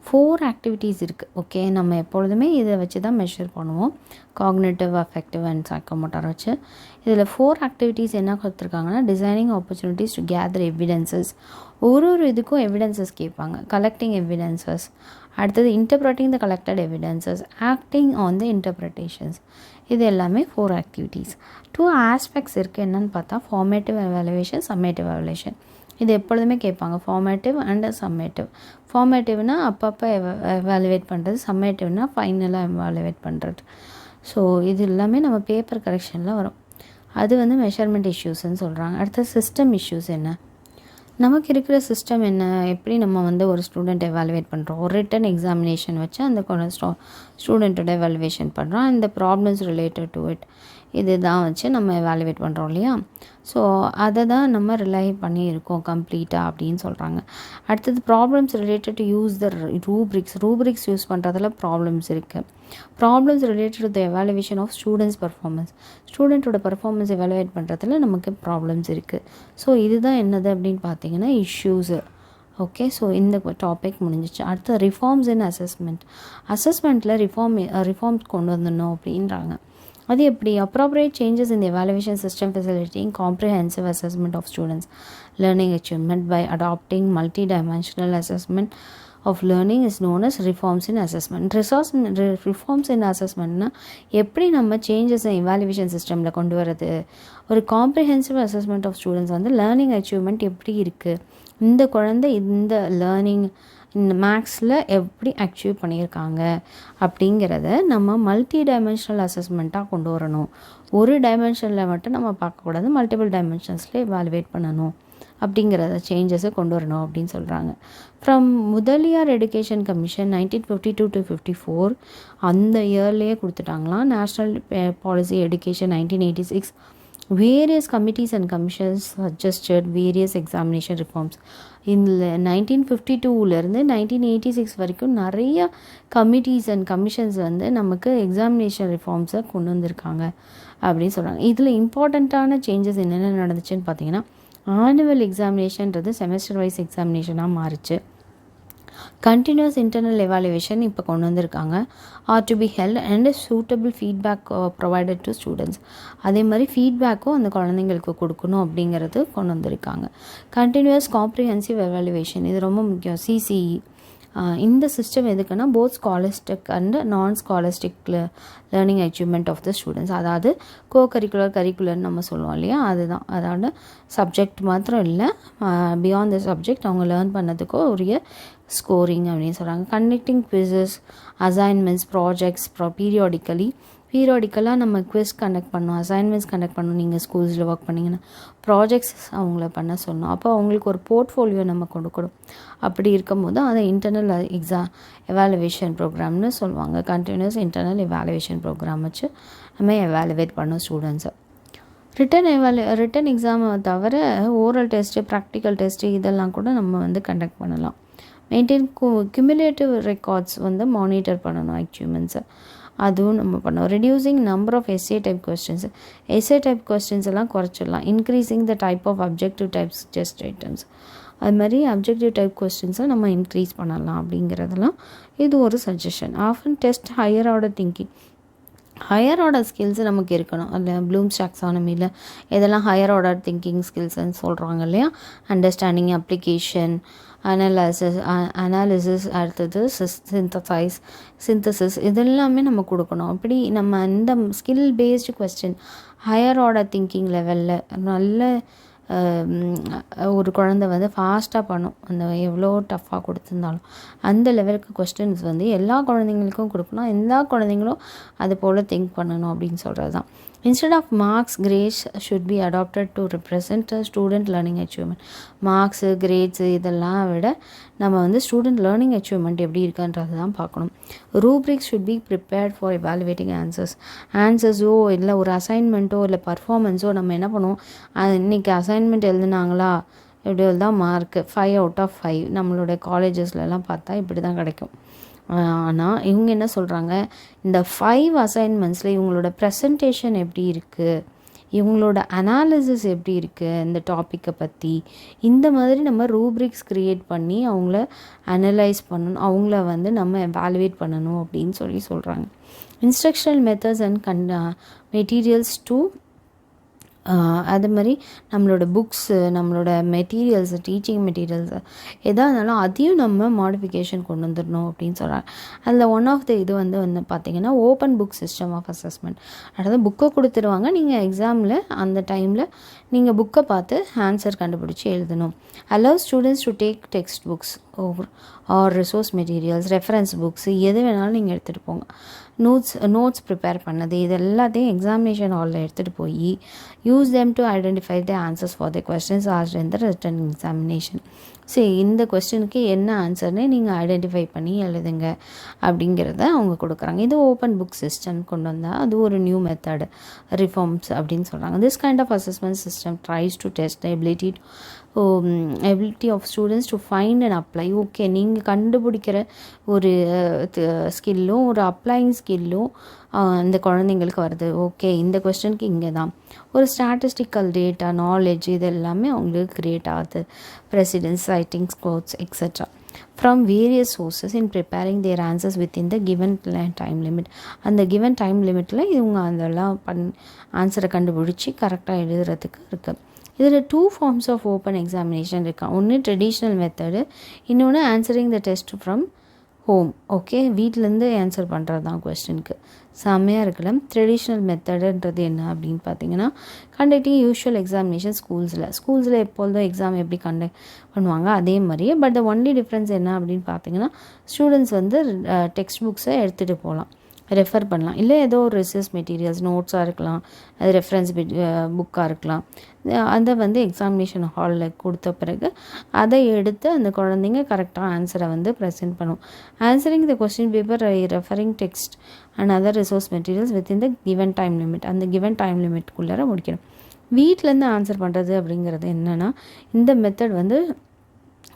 4 activities இருக்குது. ஓகே, நம்ம எப்பொழுதுமே இதை வச்சு தான் மெஷர் பண்ணுவோம், காக்னேட்டிவ், அஃபெக்டிவ் அண்ட் சைக்கோமோட்டர் வச்சு. இதில் 4 ஆக்டிவிட்டீஸ் என்ன கொடுத்துருக்காங்கன்னா, designing opportunities to gather evidences, ஒரு இதுக்கும் எவிடன்சஸ் கேட்பாங்க, கலெக்டிங் எவிடன்சஸ், அடுத்தது interpreting the collected evidences, acting on the interpretations. இது எல்லாமே 4 ஆக்டிவிட்டீஸ். 2 ஆஸ்பெக்ட்ஸ் இருக்குது. என்னென்னு பார்த்தா ஃபார்மேட்டிவ் எவாலுவேஷன், சம்மேட்டிவ் எவாலுவேஷன். இது எப்பொழுதுமே கேட்பாங்க, ஃபார்மேட்டிவ் அண்ட் சம்மேட்டிவ். ஃபார்மேட்டிவ்னா அப்பப்போ எவாலுவேட் பண்ணுறது, சம்மேட்டிவ்னா ஃபைனலாக எவாலுவேட் பண்ணுறது. ஸோ இது எல்லாமே நம்ம பேப்பர் கரெக்ஷனில் வரும். அது வந்து மெஷர்மெண்ட் இஷ்யூஸ்ன்னு சொல்கிறாங்க. அடுத்த சிஸ்டம் இஷ்யூஸ் என்ன, நமக்கு இருக்கிற சிஸ்டம் என்ன, எப்படி நம்ம வந்து ஒரு ஸ்டூடெண்ட் எவாலுவேட் பண்ணுறோம், ஒரு ரிட்டன் எக்ஸாமினேஷன் வச்சு அந்த ஸ்டூடெண்ட்டோட எவாலுவேஷன் பண்ணுறோம், இந்த ப்ராப்ளம்ஸ் ரிலேட்டட் டு இட், இது தான் வச்சு நம்ம எவாலுவேட் பண்ணுறோம் இல்லையா. ஸோ அதை தான் நம்ம ரிலை பண்ணியிருக்கோம் கம்ப்ளீட்டாக அப்படின்னு சொல்கிறாங்க. அடுத்தது problems related to use the rubrics use பண்ணுறதுல ப்ராப்ளம்ஸ் இருக்குது. Problems related to the evaluation of students performance, ஸ்டூடெண்ட்டோட பர்ஃபார்மன்ஸ் எவாலுவேட் பண்ணுறதுல நமக்கு ப்ராப்ளம்ஸ் இருக்குது. ஸோ இதுதான் என்னது அப்படின்னு பார்த்தீங்கன்னா இஷ்யூஸு. ஓகே, ஸோ இந்த டாபிக் முடிஞ்சிச்சு. அடுத்து ரிஃபார்ம்ஸ் இன் அசஸ்மெண்ட்டில் ரிஃபார்ம்ஸ் கொண்டு வந்துடணும் அப்படின்றாங்க. அது எப்படி, appropriate changes in the evaluation system facilitating comprehensive assessment of students learning achievement by adopting multi-dimensional assessment of learning is known as reforms in assessment. Reforms in assessmentனா எப்படி நம்ம சேஞ்சஸ் evaluation சிஸ்டமில் கொண்டு வரது, ஒரு காம்ப்ரிஹென்சிவ் அசஸ்மெண்ட் ஆஃப் ஸ்டூடெண்ட்ஸ் வந்து learning achievement எப்படி இருக்குது, இந்த குழந்தை இந்த லேர்னிங் இந்த மேக்ஸில் எப்படி அச்சீவ் பண்ணியிருக்காங்க அப்படிங்கிறத நம்ம மல்டி டைமென்ஷனல் அசஸ்மெண்ட்டாக கொண்டு வரணும். ஒரு டைமென்ஷனில் மட்டும் நம்ம பார்க்கக்கூடாது, மல்டிபிள் டைமென்ஷன்ஸில் எவாலுவேட் பண்ணணும் அப்படிங்கிறத சேஞ்சஸை கொண்டு வரணும் அப்படின்னு சொல்கிறாங்க. From Mudaliar education commission 1952 to 54 அந்த இயர்லேயே கொடுத்துட்டாங்களாம். National policy education 1986 various committees and commissions suggested various examination reforms. இதில் 1952லேருந்து 1986 வரைக்கும் நிறைய கமிட்டிஸ் அண்ட் கமிஷன்ஸ் வந்து நமக்கு எக்ஸாமினேஷன் ரிஃபார்ம்ஸை கொண்டு வந்திருக்காங்க அப்படின்னு சொல்கிறாங்க. இதில் இம்பார்ட்டண்ட்டான சேஞ்சஸ் என்னென்ன நடந்துச்சுன்னு பார்த்தீங்கன்னா, ஆனுவல் எக்ஸாமினேஷன்றது செமஸ்டர் வைஸ் எக்ஸாமினேஷனாக மாறிச்சு. கண்டினியூஸ் இன்டர்னல் எவாலுவேஷன் இப்போ கொண்டு வந்திருக்காங்க. Are to be held and suitable feedback provided to students. அதே மாதிரி ஃபீட்பேக்கும் அந்த குழந்தைங்களுக்கு கொடுக்கணும் அப்படிங்கிறது கொண்டு வந்திருக்காங்க. கண்டினியூஸ் காம்ப்ரிஹென்சிவ் எவாலுவேஷன், இது ரொம்ப முக்கியம். சிசிஇ இந்த சிஸ்டம் எதுக்குன்னா both scholastic and non scholastic learning achievement of the students. அதாவது கரிக்குலர்னு நம்ம சொல்லுவோம் இல்லையா, அதுதான். அதாவது சப்ஜெக்ட் மாத்திரம் இல்லை, பியாண்ட் த சப்ஜெக்ட் அவங்க லேர்ன் பண்ணதுக்கோ உரிய ஸ்கோரிங் அப்படின்னு சொல்கிறாங்க. கண்டக்டிங் குவிஸஸ், அசைன்மெண்ட்ஸ், ப்ராஜெக்ட்ஸ் பீரியாடிக்கலாக நம்ம குவிஸ் கண்டக்ட் பண்ணணும், அசைன்மெண்ட்ஸ் கண்டக்ட் பண்ணணும். நீங்கள் ஸ்கூல்ஸில் ஒர்க் பண்ணிங்கன்னா ப்ராஜெக்ட்ஸ் அவங்கள பண்ண சொல்லணும். அப்போ அவங்களுக்கு ஒரு போர்ட்ஃபோலியோ நம்ம கொடுக்கணும். அப்படி இருக்கும் போது அதை இன்டர்னல் எவாலுவேஷன் ப்ரோக்ராம்னு சொல்லுவாங்க. கண்டினியூஸ் இன்டர்னல் எவாலுவேஷன் ப்ரோக்ராம் வச்சு நம்ம எவாலுவேட் பண்ணோம் ஸ்டூடெண்ட்ஸை. ரிட்டன் எக்ஸாமை தவிர ஓரல் டெஸ்ட்டு, ப்ராக்டிக்கல் டெஸ்ட்டு இதெல்லாம் கூட நம்ம வந்து கண்டக்ட் பண்ணலாம். மெயின்டைன் குமுலேட்டிவ் ரெக்கார்ட்ஸ் வந்து மானிட்டர் பண்ணணும் அச்சீவ்மெண்ட்ஸை, அதுவும் நம்ம பண்ணோம். Reducing number of SA type questions எல்லாம் குறைச்சிடலாம். Increasing the type of objective types test items, அது மாதிரி அப்ஜெக்டிவ் டைப் கொஸ்டின்ஸை நம்ம இன்க்ரீஸ் பண்ணலாம் அப்படிங்கிறதெல்லாம் இது ஒரு suggestion. Often test higher order thinking, higher order skills நமக்கு இருக்கணும். அதில் ப்ளூம்ஸ் டாக்ஸானமியில் இதெல்லாம் ஹையர் ஆர்டர் திங்கிங் ஸ்கில்ஸ்ன்னு சொல்கிறாங்க இல்லையா. அண்டர்ஸ்டாண்டிங், அப்ளிகேஷன், அனாலிசிஸ், அடுத்தது சிந்தசிஸ் இதெல்லாமே நம்ம கொடுக்கணும். அப்படி நம்ம இந்த skill based question higher order thinking லெவலில் நல்ல ஒரு குழந்தை வந்து ஃபாஸ்ட்டாக பண்ணும், அந்த எவ்வளோ டஃப்பாக கொடுத்துருந்தாலும் அந்த லெவலுக்கு கொஸ்டின்ஸ் வந்து எல்லா குழந்தைங்களுக்கும் கொடுக்கணும். எல்லா குழந்தைங்களும் அது போல் திங்க் பண்ணணும் அப்படின்னு சொல்கிறது தான். Instead of marks, grades should be adopted to represent a student learning achievement. Marks, grades இதெல்லாம் விட நம்ம வந்து ஸ்டூடெண்ட் லேர்னிங் அச்சீவ்மெண்ட் எப்படி இருக்குன்றது தான் பார்க்கணும். Rubrics should be prepared for evaluating ஆன்சர்ஸோ இல்லை ஒரு அசைன்மெண்ட்டோ இல்லை பர்ஃபார்மன்ஸோ நம்ம என்ன பண்ணுவோம், இன்றைக்கி அசைன்மெண்ட் எழுதுனாங்களா இப்படி தான் மார்க்கு 5 out of 5 நம்மளோட காலேஜஸ்லலாம் பார்த்தா இப்படி தான் கிடைக்கும். ஆனால் இவங்க என்ன சொல்கிறாங்க, இந்த 5 அசைன்மெண்ட்ஸில் இவங்களோட ப்ரெசன்டேஷன் எப்படி இருக்குது, இவங்களோட அனாலிசிஸ் எப்படி இருக்குது இந்த டாப்பிக்கை பற்றி, இந்த மாதிரி நம்ம ரூப்ரிக்ஸ் க்ரியேட் பண்ணி அவங்கள அனலைஸ் பண்ணணும், அவங்கள வந்து நம்ம எவாலுவேட் பண்ணணும் அப்படின்னு சொல்கிறாங்க. Instructional methods and materials to அது மாதிரி நம்மளோட புக்ஸு, நம்மளோட மெட்டீரியல்ஸு, டீச்சிங் மெட்டீரியல்ஸு எதாக இருந்தாலும் அதையும் நம்ம மாடிஃபிகேஷன் கொண்டு வந்துடணும் அப்படின்னு சொல்கிறாங்க. அதில் ஒன் ஆஃப் த இது வந்து பார்த்திங்கன்னா open book system of assessment. அதாவது புக்கை கொடுத்துருவாங்க, நீங்கள் எக்ஸாமில் அந்த டைமில் நீங்கள் புக்கை பார்த்து ஆன்சர் கண்டுபிடிச்சி எழுதணும். Allow students to take text books or resource materials, reference books எது வேணாலும் நீங்கள் எடுத்துகிட்டு போங்க. நோட்ஸ் ப்ரிப்பேர் பண்ணது இது எல்லாத்தையும் எக்ஸாமினேஷன் ஹாலில் எடுத்துகிட்டு போய் use them to identify the answers for the questions asked in the written examination. சரி, இந்த கொஸ்டினுக்கு என்ன ஆன்சர்னு நீங்கள் ஐடென்டிஃபை பண்ணி எழுதுங்க அப்படிங்கிறத அவங்க கொடுக்குறாங்க. இது ஓப்பன் புக் சிஸ்டம் கொண்டு வந்தால் அது ஒரு நியூ மெத்தட் ரிஃபார்ம்ஸ் அப்படின்னு சொல்கிறாங்க. This kind of assessment system tries to test the ability of students to find and apply. Okay, நீங்கள் கண்டுபிடிக்கிற ஒரு ஸ்கில்லும் ஒரு அப்ளைங் ஸ்கில்லும் அந்த குழந்தைங்களுக்கு வருது. ஓகே, இந்த கொஸ்டினுக்கு இங்கே தான் ஒரு ஸ்டாட்டிஸ்டிக்கல் டேட்டா நாலேஜ் இது எல்லாமே அவங்களுக்கு க்ரியேட் ஆகுது. Precedents, citings, quotes et cetera from various sources in preparing their answers within the given time limit. அந்த given time limitல இவங்க அதெல்லாம் ஆன்சரை கண்டுபிடிச்சி கரெக்டாக எழுதுறதுக்கு இருக்குது. இதில் 2 forms of open examination இருக்கா. ஒன்று ட்ரெடிஷ்னல் மெத்தடு, இன்னொன்று answering the test from home. Okay, வீட்டிலேருந்து ஆன்சர் பண்ணுறது தான் கொஸ்டினுக்கு. செம்மையாக இருக்கலாம். ட்ரெடிஷ்னல் மெத்தடுன்றது என்ன அப்படின்னு பார்த்தீங்கன்னா, கண்டக்டிங் யூஷுவல் எக்ஸாமினேஷன் ஸ்கூல்ஸில் எப்பொழுதும் எக்ஸாம் எப்படி கண்டக்ட் பண்ணுவாங்க அதே மாதிரியே. பட் த ஒன்லி டிஃப்ரென்ஸ் என்ன அப்படின்னு பார்த்தீங்கன்னா, ஸ்டூடெண்ட்ஸ் வந்து டெக்ஸ்ட் புக்ஸை எடுத்துகிட்டு போகலாம், ரெஃபர் பண்ணலாம், இல்லை ஏதோ ஒரு ரிசர்ச் மெட்டீரியல்ஸ் நோட்ஸாக இருக்கலாம், அது ரெஃபரன்ஸ் புக்காக இருக்கலாம். அதை வந்து எக்ஸாமினேஷன் ஹாலில் கொடுத்த பிறகு அதை எடுத்து அந்த குழந்தைங்க கரெக்டாக ஆன்சரை வந்து ப்ரெசென்ட் பண்ணும். Answering the question paper referring text and other resource materials within the given time limit. அந்த கிவன் டைம் லிமிட்குள்ளார முடிக்கணும். வீட்டிலேருந்து ஆன்சர் பண்ணுறது அப்படிங்கிறது என்னென்னா, இந்த மெத்தட் வந்து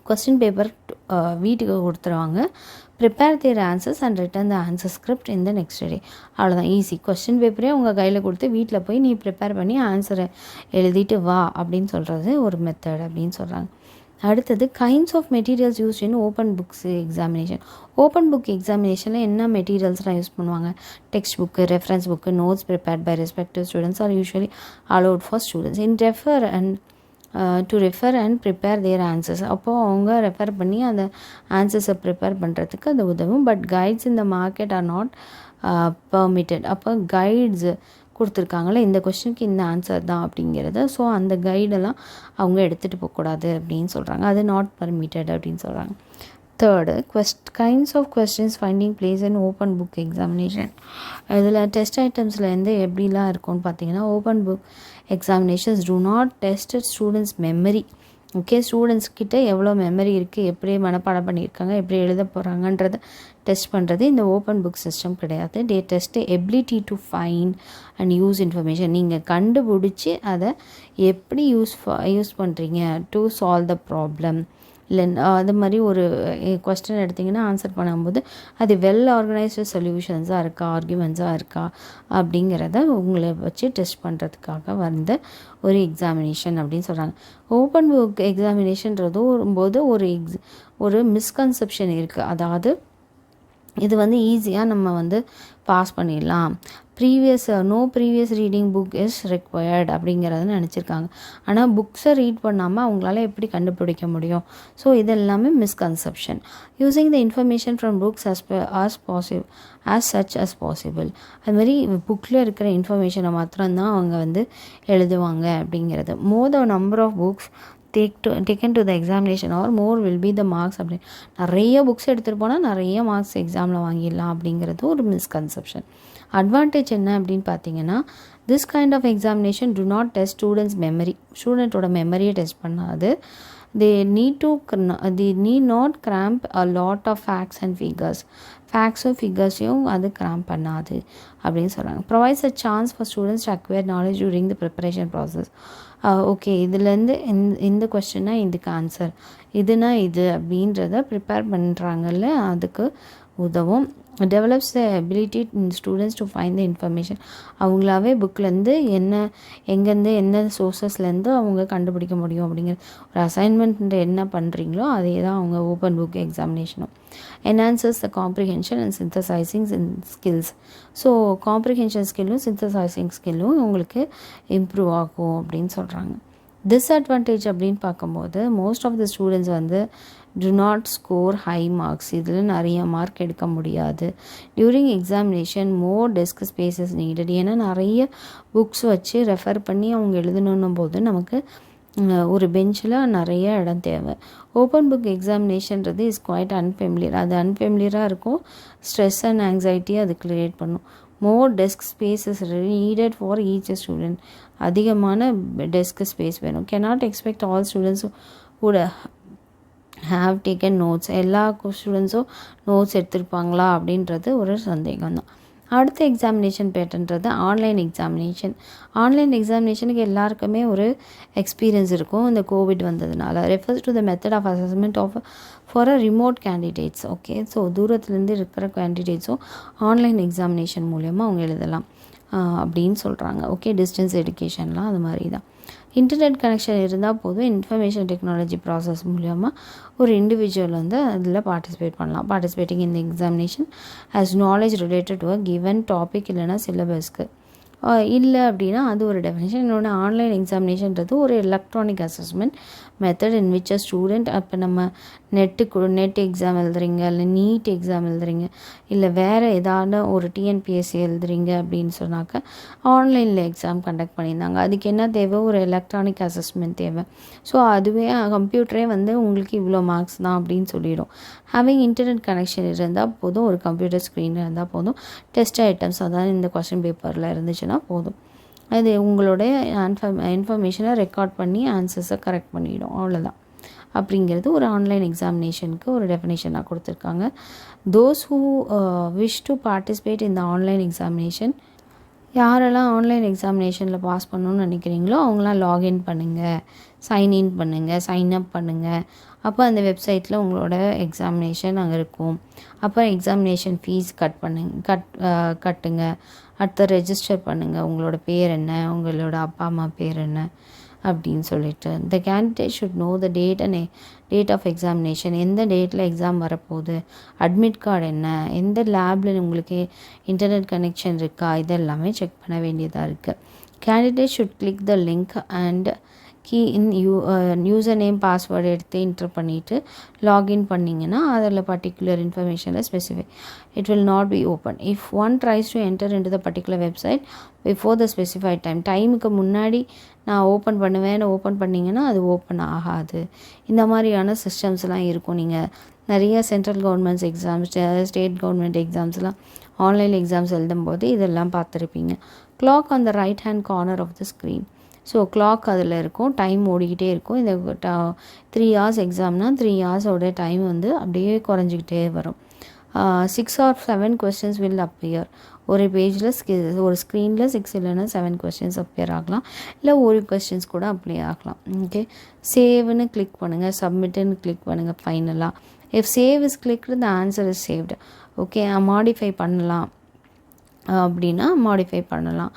கொஸ்டின் பேப்பர் வீட்டுக்கு கொடுத்துருவாங்க. Prepare their answers and return the answer script இந்த நெக்ஸ்ட் டே. அவ்வளோதான், ஈஸி. கொஸ்டின் பேப்பரே உங்கள் கையில் கொடுத்து வீட்டில் போய் நீ ப்ரிப்பேர் பண்ணி ஆன்சரை எழுதிட்டு வா அப்படின்னு சொல்கிறது ஒரு மெத்தட் அப்படின்னு சொல்கிறாங்க. அடுத்தது kinds of materials use in open books examination. Open book எக்ஸாமினேஷனில் என்ன மெட்டீரியல்ஸ்லாம் யூஸ் பண்ணுவாங்க? Text book, reference book, notes prepared by respective students are usually allowed for students in to refer and prepare their answers. அப்போது அவங்க refer பண்ணி அந்த ஆன்சர்ஸை prepare பண்ணுறதுக்கு அது உதவும். பட் கைட்ஸ் இந்த மார்க்கெட் ஆர் நாட் பெர்மிட்டட். அப்போ கைட்ஸ் கொடுத்துருக்காங்களே இந்த கொஸ்டினுக்கு இந்த ஆன்சர் தான் அப்படிங்கிறத, ஸோ அந்த கைடெல்லாம் அவங்க எடுத்துகிட்டு போகக்கூடாது அப்படின்னு சொல்கிறாங்க. அது நாட் பர்மிட்டட் அப்படின்னு சொல்கிறாங்க. Third, kinds of questions finding place in open book examination. இதில் டெஸ்ட் ஐட்டம்ஸ்லேருந்து எப்படிலாம் இருக்கும்னு பார்த்தீங்கன்னா, open book examinations do not test students memory. Okay, students கிட்ட எவ்வளோ மெமரி இருக்குது, எப்படி மனப்பாடம் பண்ணியிருக்காங்க, எப்படி எழுத போகிறாங்கன்றத டெஸ்ட் பண்ணுறது இந்த ஓப்பன் புக் சிஸ்டம் கிடையாது. They test ability to find and use information. நீங்கள் கண்டுபிடிச்சி அதை எப்படி யூஸ் பண்ணுறீங்க டு சால்வ் த ப்ராப்ளம். இல்லை அது மாதிரி ஒரு கொஸ்டின் எடுத்திங்கன்னா ஆன்சர் பண்ணும்போது அது வெல் ஆர்கனைஸ்டு சொல்யூஷன்ஸாக இருக்கா, ஆர்குமெண்ட்ஸாக இருக்கா அப்படிங்கிறத உங்களை வச்சு டெஸ்ட் பண்ணுறதுக்காக வந்த ஒரு எக்ஸாமினேஷன் அப்படின்னு சொல்கிறாங்க. ஓப்பன் புக் எக்ஸாமினேஷன்றது போது ஒரு மிஸ்கன்செப்ஷன் இருக்குது. அதாவது இது வந்து ஈஸியாக நம்ம வந்து பாஸ் பண்ணிடலாம், no previous reading book is required அப்படிங்கிறத நினச்சிருக்காங்க. ஆனால் புக்ஸை ரீட் பண்ணாமல் அவங்களால எப்படி கண்டுபிடிக்க முடியும்? ஸோ இது எல்லாமே misconception. Using the information from books as such as possible. அதுமாதிரி புக்கில் இருக்கிற இன்ஃபர்மேஷனை மாத்திரம்தான் அவங்க வந்து எழுதுவாங்க அப்படிங்கிறது. More the number of books taken to the examination or more will be the marks. அப்படி நிறைய புக்ஸ் எடுத்துகிட்டு போனால் நிறைய மார்க்ஸ் எக்ஸாமில் வாங்கிடலாம் அப்படிங்கிறது ஒரு மிஸ்கன்செப்ஷன். அட்வான்டேஜ் என்ன அப்படின்னு பார்த்தீங்கன்னா, this kind of examination do not test students memory. ஸ்டூடெண்ட்டோட மெமரியை டெஸ்ட் பண்ணாது. they need not cramp a lot of facts and figures. ஃபேக்ஸும் ஃபிகர்ஸையும் அது கிராம்ப் பண்ணாது அப்படின்னு சொல்கிறாங்க. Provides a chance for students to acquire knowledge during the preparation process. Okay, இதுலேருந்து இந்த கொஸ்டின்னா இதுக்கு ஆன்சர், இதுனா இது அப்படின்றத ப்ரிப்பேர் பண்ணுறாங்கல்ல, அதுக்கு உதவும். Develops the ability in students to find the information. அவங்களாவே புக்லேருந்து எங்கேருந்து என்ன சோர்ஸஸ்லேருந்து அவங்க கண்டுபிடிக்க முடியும் அப்படிங்கிற ஒரு அசைன்மெண்ட் என்ன பண்ணுறீங்களோ அதே தான் அவங்க ஓப்பன் புக் எக்ஸாமினேஷனும். Enhances the comprehension and synthesising skills. So comprehension ஸ்கில்லும் சிந்தசைசிங் ஸ்கில்லும் உங்களுக்கு இம்ப்ரூவ் ஆகும் அப்படின்னு சொல்கிறாங்க. டிஸ்அட்வான்டேஜ் அப்படின்னு பார்க்கும்போது மோஸ்ட் ஆஃப் த ஸ்டூடெண்ட்ஸ் வந்து do not score high marks. இதில் நிறைய மார்க் எடுக்க முடியாது. டியூரிங் எக்ஸாமினேஷன் மோர் டெஸ்க் ஸ்பேசஸ் நீடட். ஏன்னா நிறைய புக்ஸ் வச்சு ரெஃபர் பண்ணி அவங்க எழுதணும் போது நமக்கு ஒரு பெஞ்சில் நிறைய இடம் தேவை. ஓப்பன் புக் எக்ஸாமினேஷன்றது இஸ் குவைட் அன்ஃபெமிலியர். அது அன்ஃபெமிலியராக இருக்கும். ஸ்ட்ரெஸ் அண்ட் ஆங்ஸைட்டி அது கிரியேட் பண்ணும். More desk spaces needed for each student. அதிகமான டெஸ்க் ஸ்பேஸ் வேணும். cannot expect all students would have taken notes. எல்லா ஸ்டூடெண்ட்ஸும் நோட்ஸ் எடுத்திருப்பாங்களா அப்படின்றது ஒரு சந்தேகம் தான். அடுத்த எக்ஸாமினேஷன் பேட்டர்ன்றது ஆன்லைன் எக்ஸாமினேஷன். ஆன்லைன் எக்ஸாமினேஷனுக்கு எல்லாருக்குமே ஒரு எக்ஸ்பீரியன்ஸ் இருக்கும் இந்த கோவிட் வந்ததுனால. Refers to the method of assessment of for remote candidates. Okay, so தூரத்துலேருந்து இருக்கிற கேண்டிடேட்ஸும் ஆன்லைன் எக்ஸாமினேஷன் மூலயமா அவங்க எழுதலாம் அப்படின்னு சொல்கிறாங்க. ஓகே, டிஸ்டன்ஸ் எஜுகேஷன்லாம் அது மாதிரி தான். இன்டர்நெட் கனெக்ஷன் இருந்தால் போதும். இன்ஃபர்மேஷன் டெக்னாலஜி ப்ராசஸ் மூலமாக ஒரு இண்டிவிஜுவல் வந்து அதில் பார்ட்டிசிபேட் பண்ணலாம். பார்ட்டிசிபேட்டிங் இந்த examination as knowledge related to a given topic இல்லைனா சிலபஸ்க்கு இல்லை அப்படின்னா அது ஒரு டெஃபினேஷன். இன்னொன்று ஆன்லைன் எக்ஸாமினேஷன்றது ஒரு electronic assessment method in which a student, அப்போ நம்ம நெட் எக்ஸாம் எழுதுறீங்க, இல்லை நீட் எக்ஸாம் எழுதுறீங்க, இல்லை வேறு ஏதாவது ஒரு டிஎன்பிஎஸ்சி எழுதுறீங்க அப்படின்னு சொன்னாக்க ஆன்லைனில் எக்ஸாம் கண்டக்ட் பண்ணியிருந்தாங்க. அதுக்கு என்ன தேவை? ஒரு எலக்ட்ரானிக் அசஸ்மெண்ட் தேவை. ஸோ அதுவே கம்ப்யூட்டரே வந்து உங்களுக்கு இவ்வளோ மார்க்ஸ் தான் அப்படின்னு சொல்லிடும். ஹேவிங் இன்டர்நெட் கனெக்ஷன் இருந்தால் போதும், ஒரு கம்ப்யூட்டர் ஸ்க்ரீன் இருந்தால் போதும், டெஸ்ட் ஐட்டம்ஸ் அதாவது இந்த கொஸ்டின் பேப்பரில் இருந்துச்சுன்னா போதும். அது உங்களுடைய இன்ஃபர்மேஷனை ரெக்கார்ட் பண்ணி ஆன்சர்ஸை கரெக்ட் பண்ணிவிடும். அவ்வளோதான். அப்படிங்கிறது ஒரு ஆன்லைன் எக்ஸாமினேஷனுக்கு ஒரு டெஃபினேஷனாக கொடுத்துருக்காங்க. Those who wish to participate இந்த ஆன்லைன் எக்ஸாமினேஷன், யாரெல்லாம் ஆன்லைன் எக்ஸாமினேஷனில் பாஸ் பண்ணணும்னு நினைக்கிறீங்களோ அவங்களாம் லாகின் பண்ணுங்கள், சைன்இன் பண்ணுங்கள், சைன்அப் பண்ணுங்கள். அப்போ அந்த வெப்சைட்டில் உங்களோட எக்ஸாமினேஷன் அங்கே இருக்கும். அப்போ எக்ஸாமினேஷன் ஃபீஸ் கட்டுங்க. அடுத்த ரெஜிஸ்டர் பண்ணுங்கள். உங்களோட பேர் என்ன, உங்களோட அப்பா அம்மா பேர் என்ன அப்படின்னு சொல்லிட்டு. The candidate should know the date of examination, எந்த டேட்டில் எக்ஸாம் வரப்போகுது, அட்மிட் கார்டு என்ன, எந்த லேபில் உங்களுக்கு இன்டர்நெட் கனெக்ஷன் இருக்கா, இதெல்லாமே செக் பண்ண வேண்டியதாக இருக்குது. Candidate should click the link and key in user name password எடுத்து என்டர் பண்ணிவிட்டு லாகின் பண்ணிங்கன்னா அதில் பர்டிகுலர் இன்ஃபர்மேஷனில் specify it will not be open if one tries to enter into the particular website before the specified டைமுக்கு முன்னாடி நான் open பண்ணிங்கன்னா அது ஓப்பன் ஆகாது. இந்த மாதிரியான சிஸ்டம்ஸ்லாம் இருக்கும். நீங்கள் நிறைய central governments exams, state government எக்ஸாம்ஸ்லாம் ஆன்லைன் எக்ஸாம்ஸ் எழுதும்போது இதெல்லாம் பார்த்துருப்பீங்க. Clock on the right hand corner of the screen. So clock அதில் இருக்கும், டைம் ஓடிக்கிட்டே இருக்கும். இந்த 3 hours எக்ஸாம்னா 3 hours டைம் வந்து அப்படியே குறைஞ்சிக்கிட்டே வரும். 6 or 7 questions will appear. ஒரு பேஜில் ஒரு ஸ்க்ரீனில் 6 இல்லைன்னா 7 questions அப்பியர் ஆகலாம், இல்லை ஒரு questions கூட அப்ளை ஆகலாம். ஓகே, சேவ்னு கிளிக் பண்ணுங்கள், சப்மிட்டுன்னு கிளிக் பண்ணுங்கள். ஃபைனலாக if save is clicked the answer is saved. Okay, modify பண்ணலாம் அப்படின்னா மாடிஃபை பண்ணலாம்.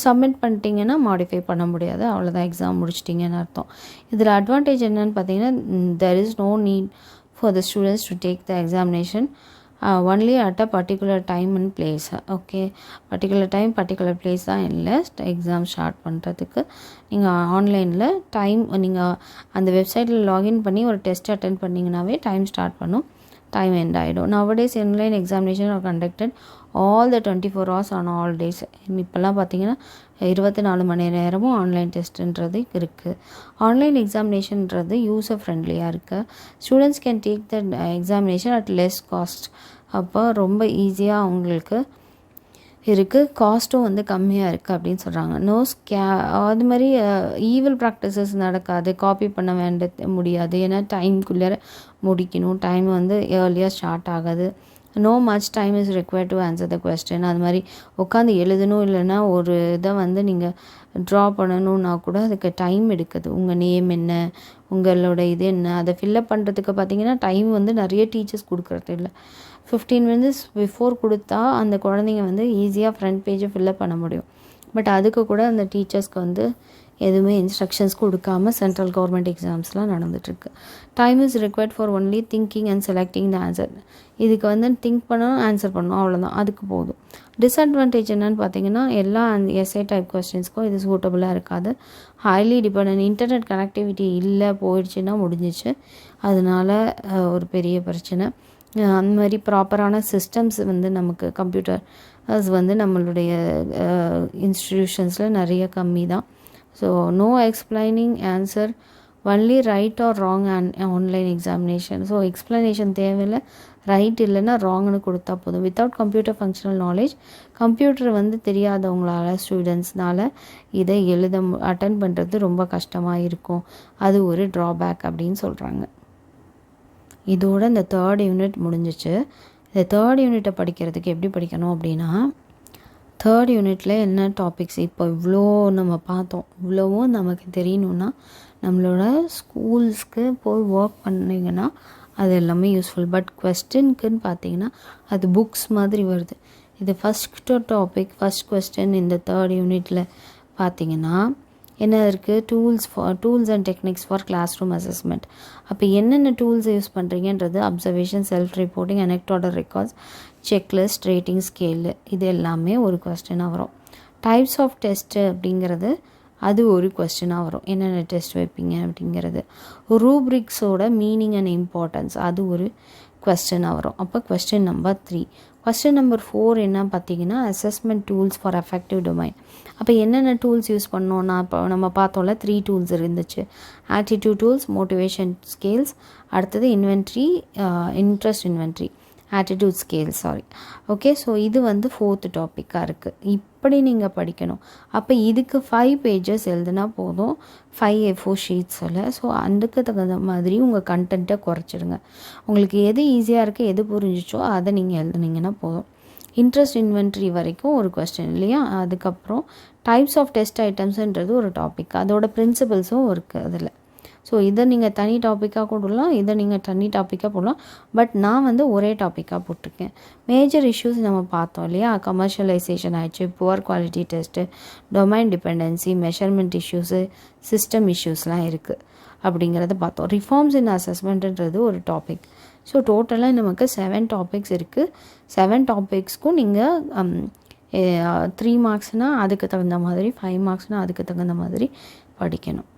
சப்மிட் பண்ணிட்டீங்கன்னா மாடிஃபை பண்ண முடியாது. அவ்வளோதான், எக்ஸாம் முடிச்சிட்டிங்கன்னு அர்த்தம். இதில் அட்வான்டேஜ் என்னென்னு பார்த்தீங்கன்னா, there is no need for the students to take the examination only at a particular time and place. Okay, particular time particular place தான் இல்லை. எக்ஸாம் ஸ்டார்ட் பண்ணுறதுக்கு நீங்கள் ஆன்லைனில் டைம் நீங்கள் அந்த வெப்சைட்டில் லாகின் பண்ணி ஒரு டெஸ்ட் அட்டென்ட் பண்ணிங்கனாவே டைம் ஸ்டார்ட் பண்ணும், டைம் எண்ட் ஆகிடும். Nowadays online examination R conducted all the 24 hours on all days. இப்போல்லாம் பார்த்தீங்கன்னா 24 மணி நேரமும் ஆன்லைன் டெஸ்ட்டுன்றது இருக்குது. ஆன்லைன் எக்ஸாமினேஷன்றது யூசர் ஃப்ரெண்ட்லியாக இருக்குது. Students can take the examination at less cost. அப்போ ரொம்ப ஈஸியாக அவங்களுக்கு இருக்குது, காஸ்ட்டும் வந்து கம்மியாக இருக்குது அப்படின்னு சொல்கிறாங்க. அது மாதிரி ஈவில் ப்ராக்டிசஸ் நடக்காது, காப்பி பண்ண முடியாது. ஏன்னா டைம்குள்ளே முடிக்கணும், டைம் வந்து ஏர்லியாக ஸ்டார்ட் ஆகாது. No much time is required to answer the question. அது மாதிரி உட்காந்து எழுதணும், இல்லைன்னா ஒரு இதை வந்து நீங்கள் ட்ரா பண்ணணுன்னா கூட அதுக்கு டைம் எடுக்குது. உங்கள் நேம் என்ன, உங்களோட இது என்ன, அதை ஃபில்லப் பண்ணுறதுக்கு பார்த்திங்கன்னா டைம் வந்து நிறைய டீச்சர்ஸ் கொடுக்குறது இல்லை. 15 மினிட்ஸ் பிஃபோர் கொடுத்தா அந்த குழந்தைங்க வந்து ஈஸியாக ஃப்ரண்ட் பேஜை ஃபில்லப் பண்ண முடியும். பட் அதுக்கு கூட அந்த டீச்சர்ஸ்க்கு வந்து எதுவுமே இன்ஸ்ட்ரக்ஷன்ஸ் கொடுக்காமல் சென்ட்ரல் கவர்மெண்ட் எக்ஸாம்ஸ்லாம் நடந்துகிட்ருக்கு. Time is required for only thinking and selecting the answer. இதுக்கு வந்து திங்க் பண்ணணும், ஆன்சர் பண்ணணும், அவ்வளோதான், அதுக்கு போதும். டிஸ்அட்வான்டேஜ் என்னென்னு பார்த்தீங்கன்னா எல்லா எஸ்ஏ டைப் கொஸ்டின்ஸ்க்கும் இது சூட்டபுளாக இருக்காது. ஹைலி டிபெண்ட், இன்டர்நெட் கனெக்டிவிட்டி இல்லை, போயிடுச்சுன்னா முடிஞ்சிச்சு. அதனால ஒரு பெரிய பிரச்சனை. அந்த மாதிரி ப்ராப்பரான சிஸ்டம்ஸ் வந்து நமக்கு கம்ப்யூட்டர்ஸ் வந்து நம்மளுடைய இன்ஸ்டிடியூஷன்ஸில் நிறைய கம்மி தான். So no explaining answer, only right or wrong online examination. So explanation தேவையில்லை, ரைட் இல்லைன்னா ராங்னு கொடுத்தா போதும். Without computer functional knowledge, computer வந்து தெரியாதவங்களால ஸ்டூடெண்ட்ஸ்னால் இதை அட்டன் பண்ணுறது ரொம்ப கஷ்டமாக இருக்கும். அது ஒரு ட்ராபேக் அப்படின்னு சொல்கிறாங்க. இதோட இந்த 3rd யூனிட் முடிஞ்சிச்சு. இந்த 3rd யூனிட்டை படிக்கிறதுக்கு எப்படி படிக்கணும் அப்படின்னா, 3rd யூனிட்டில் என்ன டாபிக்ஸ் இப்போ இவ்வளோ நம்ம பார்த்தோம், இவ்வளவும் நமக்கு தெரியணுன்னா நம்மளோட ஸ்கூல்ஸ்க்கு போய் ஒர்க் பண்ணிங்கன்னா அது எல்லாமே யூஸ்ஃபுல். பட் கொஸ்டின்க்குன்னு பார்த்தீங்கன்னா அது புக்ஸ் மாதிரி வருது. இது ஃபஸ்ட் டாபிக், ஃபஸ்ட் கொஸ்டின் இந்த 3rd யூனிட்டில் பார்த்தீங்கன்னா என்ன இருக்குது, tools and techniques for class room assessment. அப்போ என்னென்ன டூல்ஸ் யூஸ் பண்ணுறீங்கன்றது observation, self reporting, anecdotal records, checklist, rating scale, இது எல்லாமே ஒரு கொஸ்டினாக வரும். டைப்ஸ் ஆஃப் டெஸ்ட்டு அப்படிங்கிறது அது ஒரு கொஸ்டினாக வரும், என்னென்ன டெஸ்ட் வைப்பீங்க அப்படிங்கிறது. ரூப்ரிக்ஸோட மீனிங் அண்ட் இம்பார்ட்டன்ஸ் அது ஒரு கொஸ்டினாக வரும். அப்போ கொஸ்டின் நம்பர் 3. கொஸ்டின் நம்பர் 4 என்ன பார்த்தீங்கன்னா assessment tools for affective domain. அப்போ என்னென்ன டூல்ஸ் யூஸ் பண்ணோன்னா இப்போ நம்ம பார்த்தோம்ல 3 டூல்ஸ் இருந்துச்சு. ஆட்டிடியூட் டூல்ஸ், மோட்டிவேஷன் ஸ்கேல்ஸ், அடுத்தது interest inventory, attitude scale, sorry. Okay, so இது வந்து 4th டாப்பிக்காக இருக்குது. இப்படி நீங்கள் படிக்கணும். அப்போ இதுக்கு 5 பேஜஸ் எழுதுனா போதும், 5 A4 ஷீட்ஸில். ஸோ அதுக்கு தகுந்த மாதிரி உங்கள் கண்டென்ட்டை குறைச்சிடுங்க. உங்களுக்கு எது ஈஸியாக இருக்குது, எது புரிஞ்சிச்சோ அதை நீங்கள் எழுதுனீங்கன்னா போதும். இன்ட்ரெஸ்ட் இன்வென்ட்ரி வரைக்கும் ஒரு கொஸ்டின் இல்லையா. அதுக்கப்புறம் டைப்ஸ் ஆஃப் டெஸ்ட் ஐட்டம்ஸுன்றது ஒரு டாபிக், அதோட பிரின்சிபல்ஸும் இருக்குது அதில். ஸோ இதை நீங்கள் தனி டாப்பிக்காக போடலாம், இதை நீங்கள் தனி டாப்பிக்காக போடலாம். பட் நான் வந்து ஒரே டாப்பிக்காக போட்டிருக்கேன். மேஜர் இஷ்யூஸ் நம்ம பார்த்தோம் இல்லையா, கமர்ஷியலைசேஷன் ஆயிடுச்சு, poor quality test, domain dependency, measurement issues, system இஷ்யூஸ்லாம் இருக்குது அப்படிங்கிறத பார்த்தோம். ரிஃபார்ம்ஸ் இன் அசஸ்மெண்ட்டுன்றது ஒரு டாபிக். ஸோ டோட்டலாக நமக்கு 7 டாபிக்ஸ் இருக்குது. 7 டாபிக்ஸ்க்கும் நீங்கள் 3 மார்க்ஸ்னால் அதுக்கு தகுந்த மாதிரி, 5 மார்க்ஸ்னால் அதுக்கு தகுந்த மாதிரி படிக்கணும்.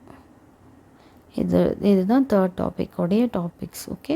இதுதான் 3rd டாபிக்கோடைய டாபிக்ஸ். ஓகே.